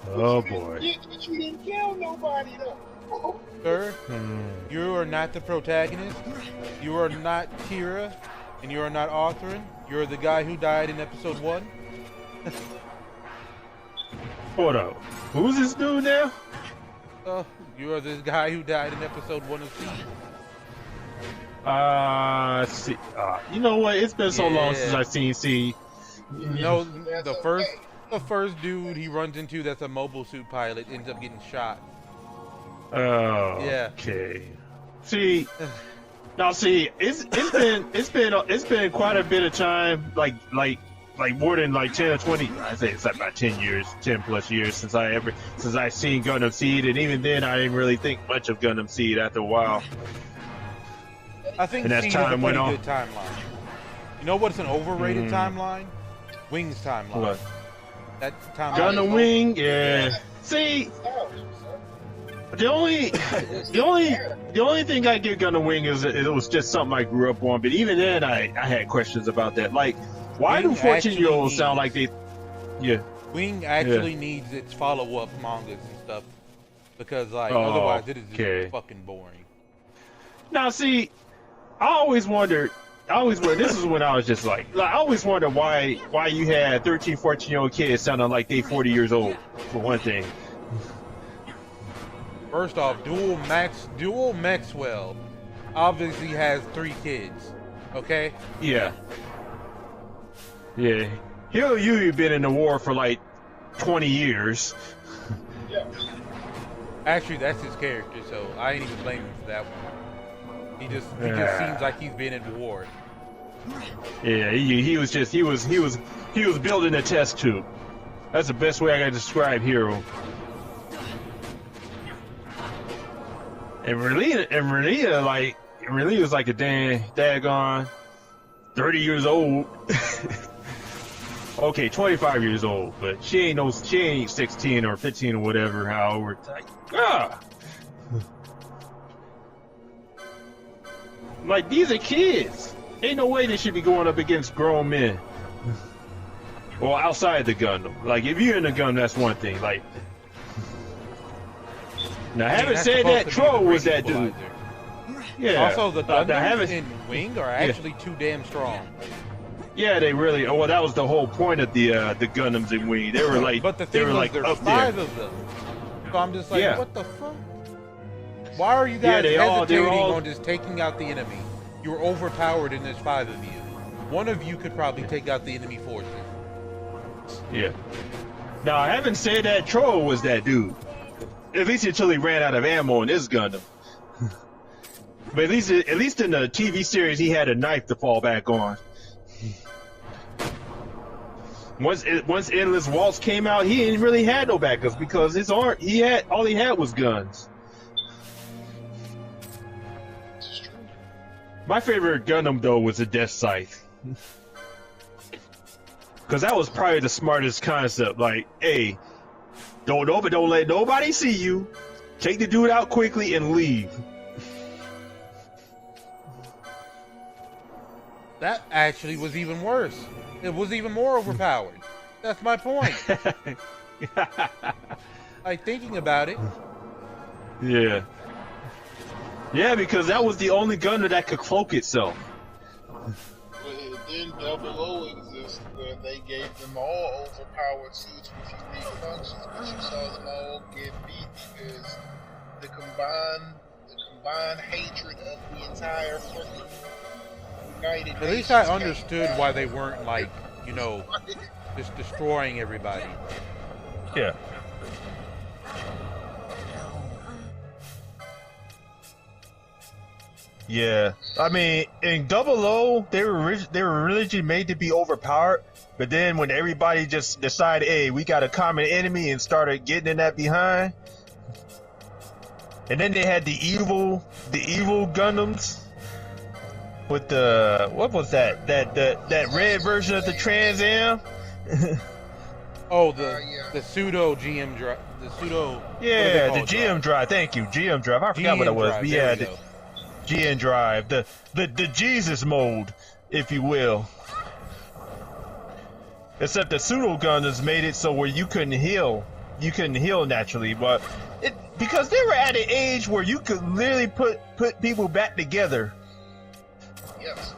Oh boy. But you didn't kill nobody though. Sir, you are not the protagonist. You are not Kira, and you are not Arthur. You're the guy who died in episode 1. Hold up. Who's this dude now? You are the guy who died in episode 1 of Siege. See. You know what? It's been so long since I've seen Siege. No, the first dude he runs into that's a mobile suit pilot ends up getting shot. Oh, yeah. Okay. See, now see, it's been quite a bit of time, like more than like 10 or 20. I say it's like about 10 plus years since I seen Gundam Seed, and even then I didn't really think much of Gundam Seed after a while. I think and as Seed time is a went pretty on. good timeline. You know what's an overrated timeline? Wings timeline. What? That time. Gundam Wing, yeah. See, the only thing I give Gundam Wing is it was just something I grew up on. But even then, I had questions about that. Like, why do Wing 14-year-olds actually sound like they? Yeah. Wing actually needs its follow-up mangas and stuff because, like, otherwise it is just fucking boring. Now, see, I always wondered. This is when I was just like I always wondered why you had 13, 14-year-old kids sounding like they 40 years old, for one thing. First off, Dual Maxwell obviously has 3 kids. Okay? Yeah. Yeah. You've been in the war for like 20 years. Actually, that's his character, so I ain't even blaming him for that one. He just seems like he's been in war. Yeah, he was building a test tube. That's the best way I can describe Hero. And Renita was like a daggone 30 years old. Okay, 25 years old, but she ain't 16 or 15 or whatever. However, like these are kids. Ain't no way they should be going up against grown men. Well, outside the Gundam. Like if you're in the Gundam, that's one thing. Like now, having said that, Tro was that dude. Yeah. Also, the Gundams in Wing are actually too damn strong. Yeah, they really. Oh, well, that was the whole point of the Gundams in Wing. They were like, but the thing was, there's 5 of them. So I'm just like, what the fuck? Why are you guys hesitating on just taking out the enemy? You're overpowered and there's 5 of you. One of you could probably take out the enemy forces. Yeah. Now, I haven't said that Tro was that dude. At least until he ran out of ammo in this Gundam. But at least in the TV series, he had a knife to fall back on. Once Endless Waltz came out, he didn't really had no backups because all he had was guns. My favorite Gundam though was the Death Scythe. Cause that was probably the smartest concept. Like, hey, don't let nobody see you. Take the dude out quickly and leave. That actually was even worse. It was even more overpowered. That's my point. Like, thinking about it. Yeah. Yeah, because that was the only Gundam that could cloak itself. Well, then Double O exists, where they gave them all overpowered suits with unique functions, but you saw them all get beat because the combined hatred of the entire freaking United At least I understood why they weren't, like, you know, just destroying everybody. Yeah. Yeah, I mean, in Double O, they were originally made to be overpowered, but then when everybody just decided, hey, we got a common enemy, and started getting in that behind, and then they had the evil Gundams with the what was that red version of the Trans Am. Oh, the pseudo GM drive, the pseudo. Yeah, the GM drive. Thank you, GM drive. I forgot what it was. But yeah, the GN drive, the Jesus mode, if you will. Except the pseudo Gundams made it so where you couldn't heal naturally, but because they were at an age where you could literally put people back together. Yes.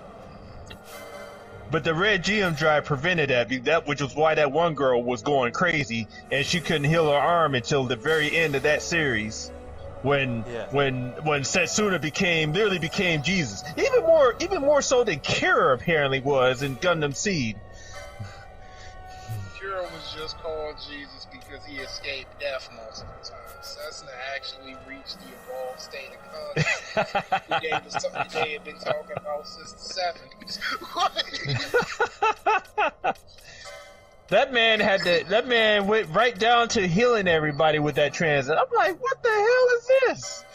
But the red GM drive prevented that, which was why that one girl was going crazy and she couldn't heal her arm until the very end of that series. When Setsuna literally became Jesus, even more so than Kira apparently was in Gundam Seed. Kira was just called Jesus because he escaped death multiple times. Cessna actually reached the evolved state of consciousness. The game was something they had been talking about since the 70s. That man went right down to healing everybody with that transit. I'm like, what the hell is this?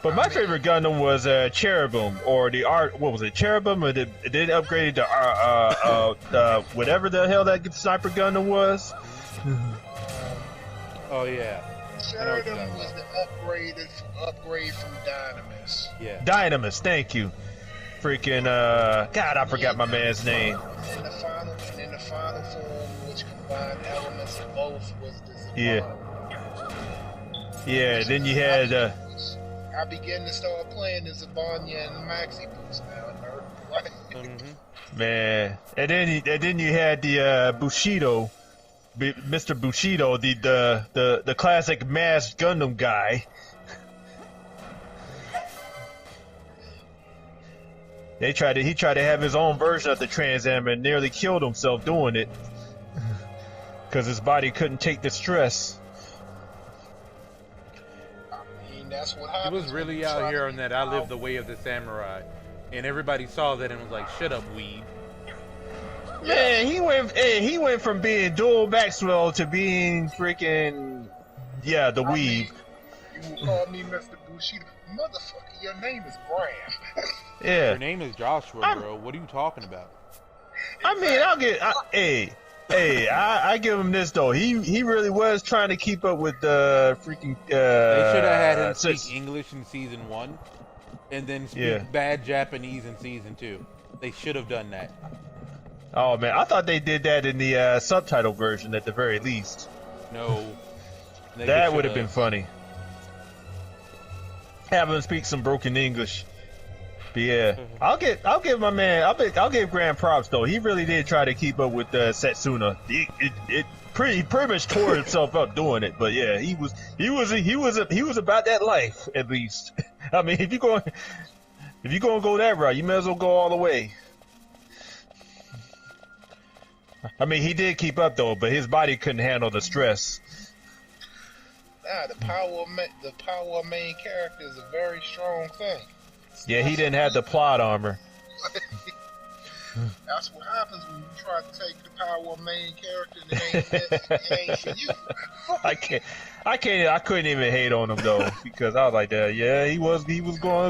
But my favorite Gundam was Cherubim, or the art. What was it, Cherubim? Or did it upgrade to whatever the hell that sniper Gundam was? Oh yeah. Sheridan was the upgrade from Dynamis. Yeah. Dynamis, thank you. Freaking God, I forgot my man's name. And in the final form, which combined elements of both, was the Yeah. Yeah. Then you had. I began to start playing the Zabanya and the Maxi Boost now. Man, and then you had the Bushido, Mr. Bushido, the classic masked Gundam guy. He tried to have his own version of the Trans Am and nearly killed himself doing it because his body couldn't take the stress. That's what He happens. was really out here on that I live the way of the samurai. And everybody saw that and was like, shut up, weed. Man, he went from being Dual Maxwell to being freaking the weeb. You will call me Mr. Bushido. Motherfucker, your name is Graham. Yeah. Your name is Joshua, bro. What are you talking about? I mean, I give him this though. He really was trying to keep up with the freaking. They should have had him speak English in season 1, and then speak bad Japanese in season 2. They should have done that. Oh man, I thought they did that in the subtitle version at the very least. No, that would have been funny. Have him speak some broken English. But yeah, I'll give Graham props though. He really did try to keep up with Setsuna. He pretty much tore himself up doing it. But yeah, he was about that life at least. I mean, if you're gonna go that route, you may as well go all the way. I mean, he did keep up though, but his body couldn't handle the stress. The power of main character is a very strong thing. Yeah, he didn't have the plot armor. That's what happens when you try to take the power of main character and it ain't for you. I couldn't even hate on him though, because I was like that. Yeah, he was going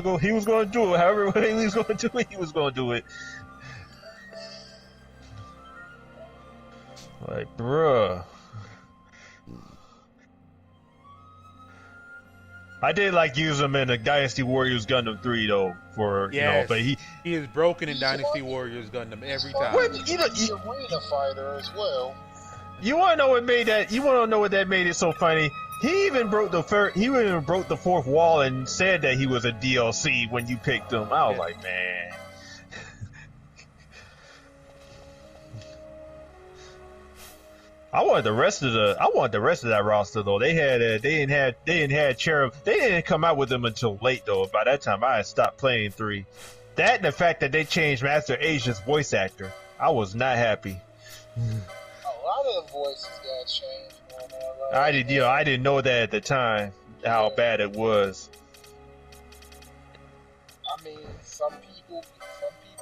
to do it. However he was going to do it, he was going to do it. Like, bruh. I did like use him in the Dynasty Warriors Gundam 3 though, but he is broken in Dynasty Warriors Gundam every time. He's an arena fighter as well. You want to know what made that? You want to know what that made it so funny? He even broke the fourth wall and said that he was a DLC when you picked him. I was like, man. I wanted the rest of that roster though. They didn't have Cherub. They didn't come out with them until late though. By that time, I had stopped playing 3. That and the fact that they changed Master Asia's voice actor, I was not happy. A lot of the voices got changed. I didn't know that at the time how bad it was. I mean, some people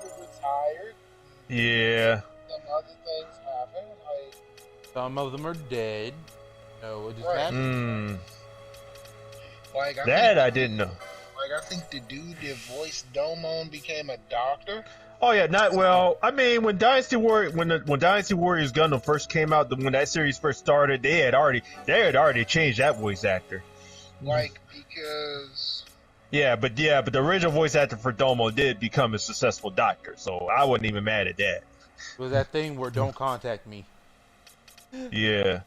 retired. Yeah. Some other things happened. Some of them are dead. No, it just happened. I didn't know. Like, I think the dude that voiced Domon became a doctor. Oh yeah, I mean, when Dynasty Warriors Gundam first came out, when that series first started, they had already changed that voice actor. Like, because. Yeah, but the original voice actor for Domo did become a successful doctor, so I wasn't even mad at that. It was that thing where don't contact me. Yeah.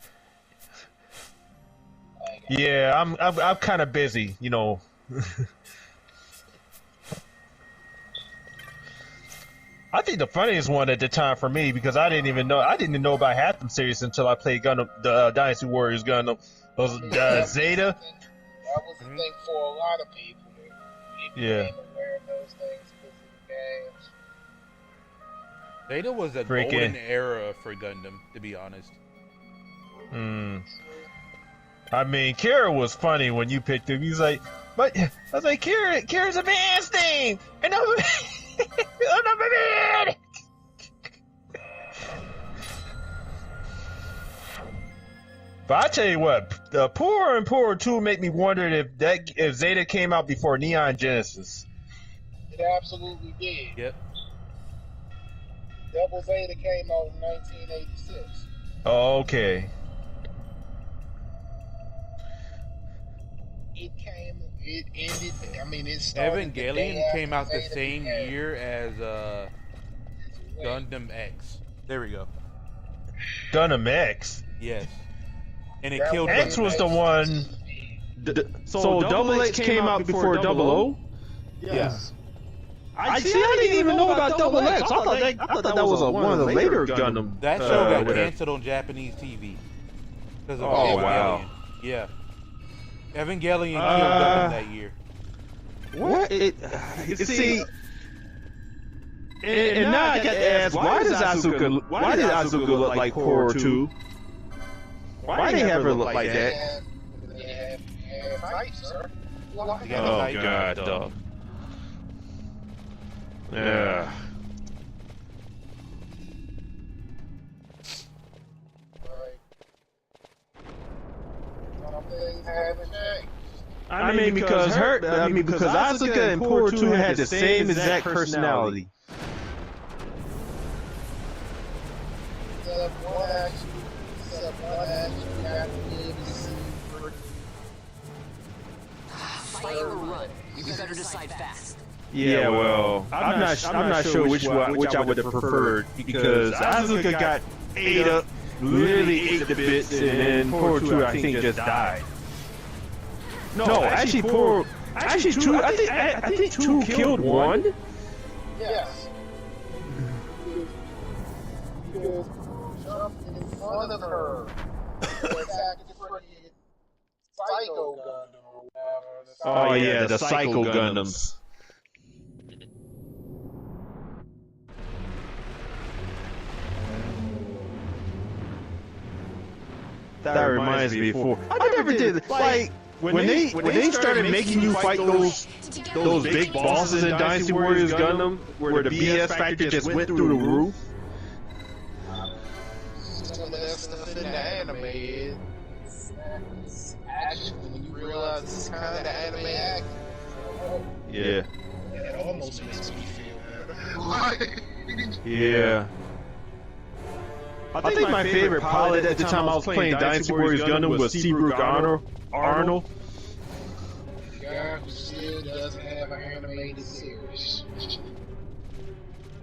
Yeah, I'm kind of busy, you know. I think the funniest one at the time for me, because I didn't know about half them series until I played Gundam, the Dynasty Warriors Gundam, was Zeta. That was the thing for a lot of people. People became aware of those things because of the games. Zeta was a golden era for Gundam, to be honest. I mean, Kira was funny when you picked him. He's like, but I was like, Kira's a man's thing, and I'm a man. But I tell you what, the Poorer and Poorer 2 make me wonder if Zeta came out before Neon Genesis. It absolutely did. Yep. Double Zeta came out in 1986. Oh, okay. It ended, I mean, it started. Evangelion came out the same year as Gundam X. There we go. Gundam X? Yes. And it killed X Gundam was X. the one. So Double X came out before Double O? Yes. I didn't even know about Double X. I thought that was one of the later Gundam. That show got canceled on Japanese TV. Because of Oh, Evangelion. wow. Yeah. Evangelion killed Gundam that year. What? See, and now I got to ask, why did Asuka look like Horror 2? Why they have her look like that? They have types, sir. Oh God, dog. Yeah. Some things haven't changed. I mean, because Asuka and Horror 2 had the same exact personality. Except one action you have to be able to see for Fight or run. You better decide fast. Yeah, well, I'm not sure which I would have preferred, because Asuka got ate up, literally ate the bits, and then Horror 2 I think just died. No, actually, two. I think 2 killed 1. yes. Because jumped in front of her to attack the freaking Psycho Gundam or whatever. Oh yeah, the Psycho Gundams. That reminds me before. I never did like when they started making you fight those big bosses in Dynasty Warriors Gundam, where the BS factor just went through the roof. Some of that stuff in the anime is action when you realize it's kind of the anime action. Yeah. It almost makes me feel better. Yeah. I think my favorite pilot at the time I was playing Dynasty Warriors Gundam was Seabrook Arnold. The guy who still doesn't have an animated series.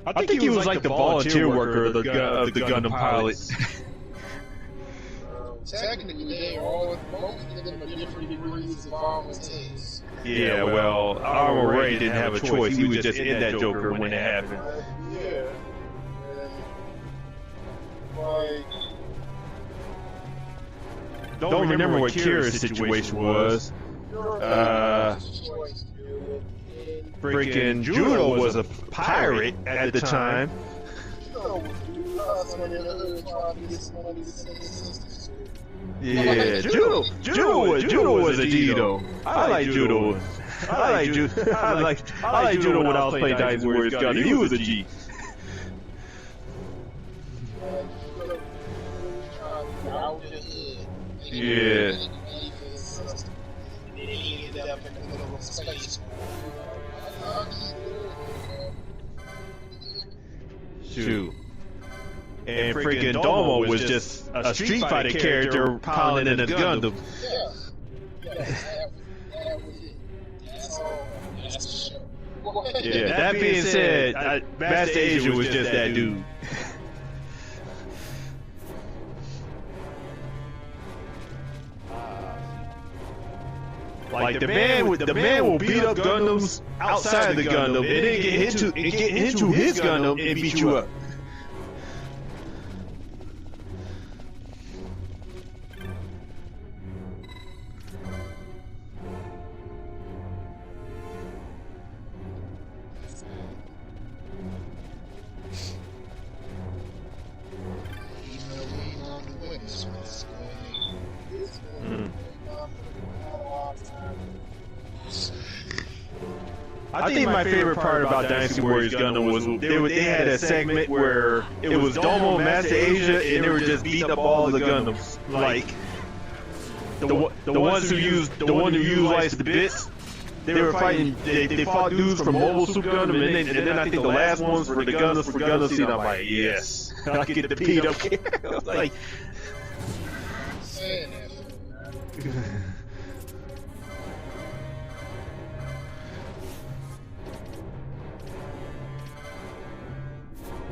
I think he was like the volunteer worker of the Gundam pilots. Technically, they are all, most of them are different degrees of armor tests. Yeah, well, Armor Ray didn't have a choice. He was just in that Joker when it happened. Yeah. Like, Don't remember what Kira's situation was. Freaking Judo was a pirate at the time. Yeah, Judo was a G-Do. I like Judo. I like Judo when I was playing Dynasty Warriors Gundam. He was a G. Yeah. Shoot. And freaking Domo was just a Street Fighter character piloting a Gundam. Yeah, that being said, Master Asia was just that dude. Like the man will beat up Gundams outside of the Gundam, and then get into his Gundam and beat you up. I think my favorite part about Dynasty Warriors Gundam was they had a segment where it was Domo, Master Asia, and they were just beating up all the Gundams. Like the ones who used like the bits. They were fighting. They fought dudes from Mobile Suit Gundam, and then I think the last ones were the Gundams for Gundam Seed. I'm like, yes, I get the beat up. Like, Saying that.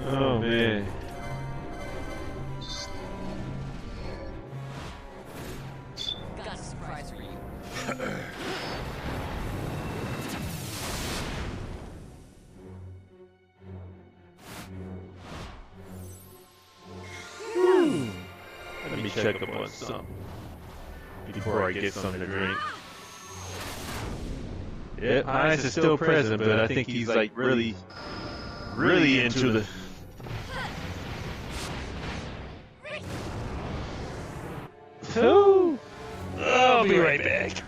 oh man. Got a surprise for you. Let me check up on something before I get something to drink. Yep, Heinz is still present, but I think he's like really into the. So, I'll be right back.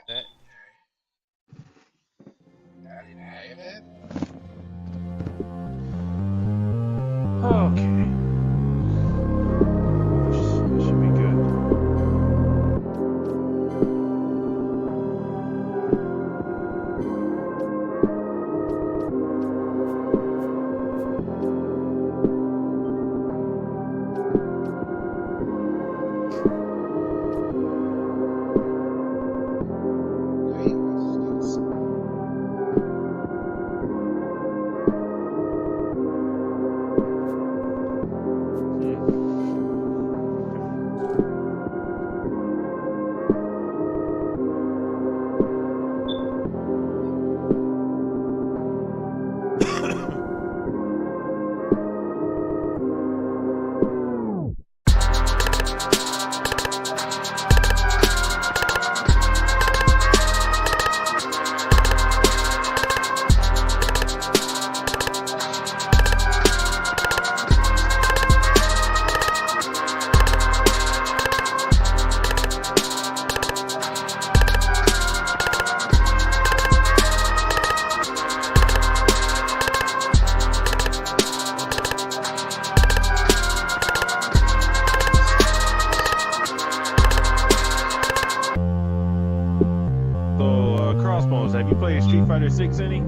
That. I didn't have that. Okay. This should be good. Wait, what's this? So, Crossbones, have you played Street Fighter 6 any?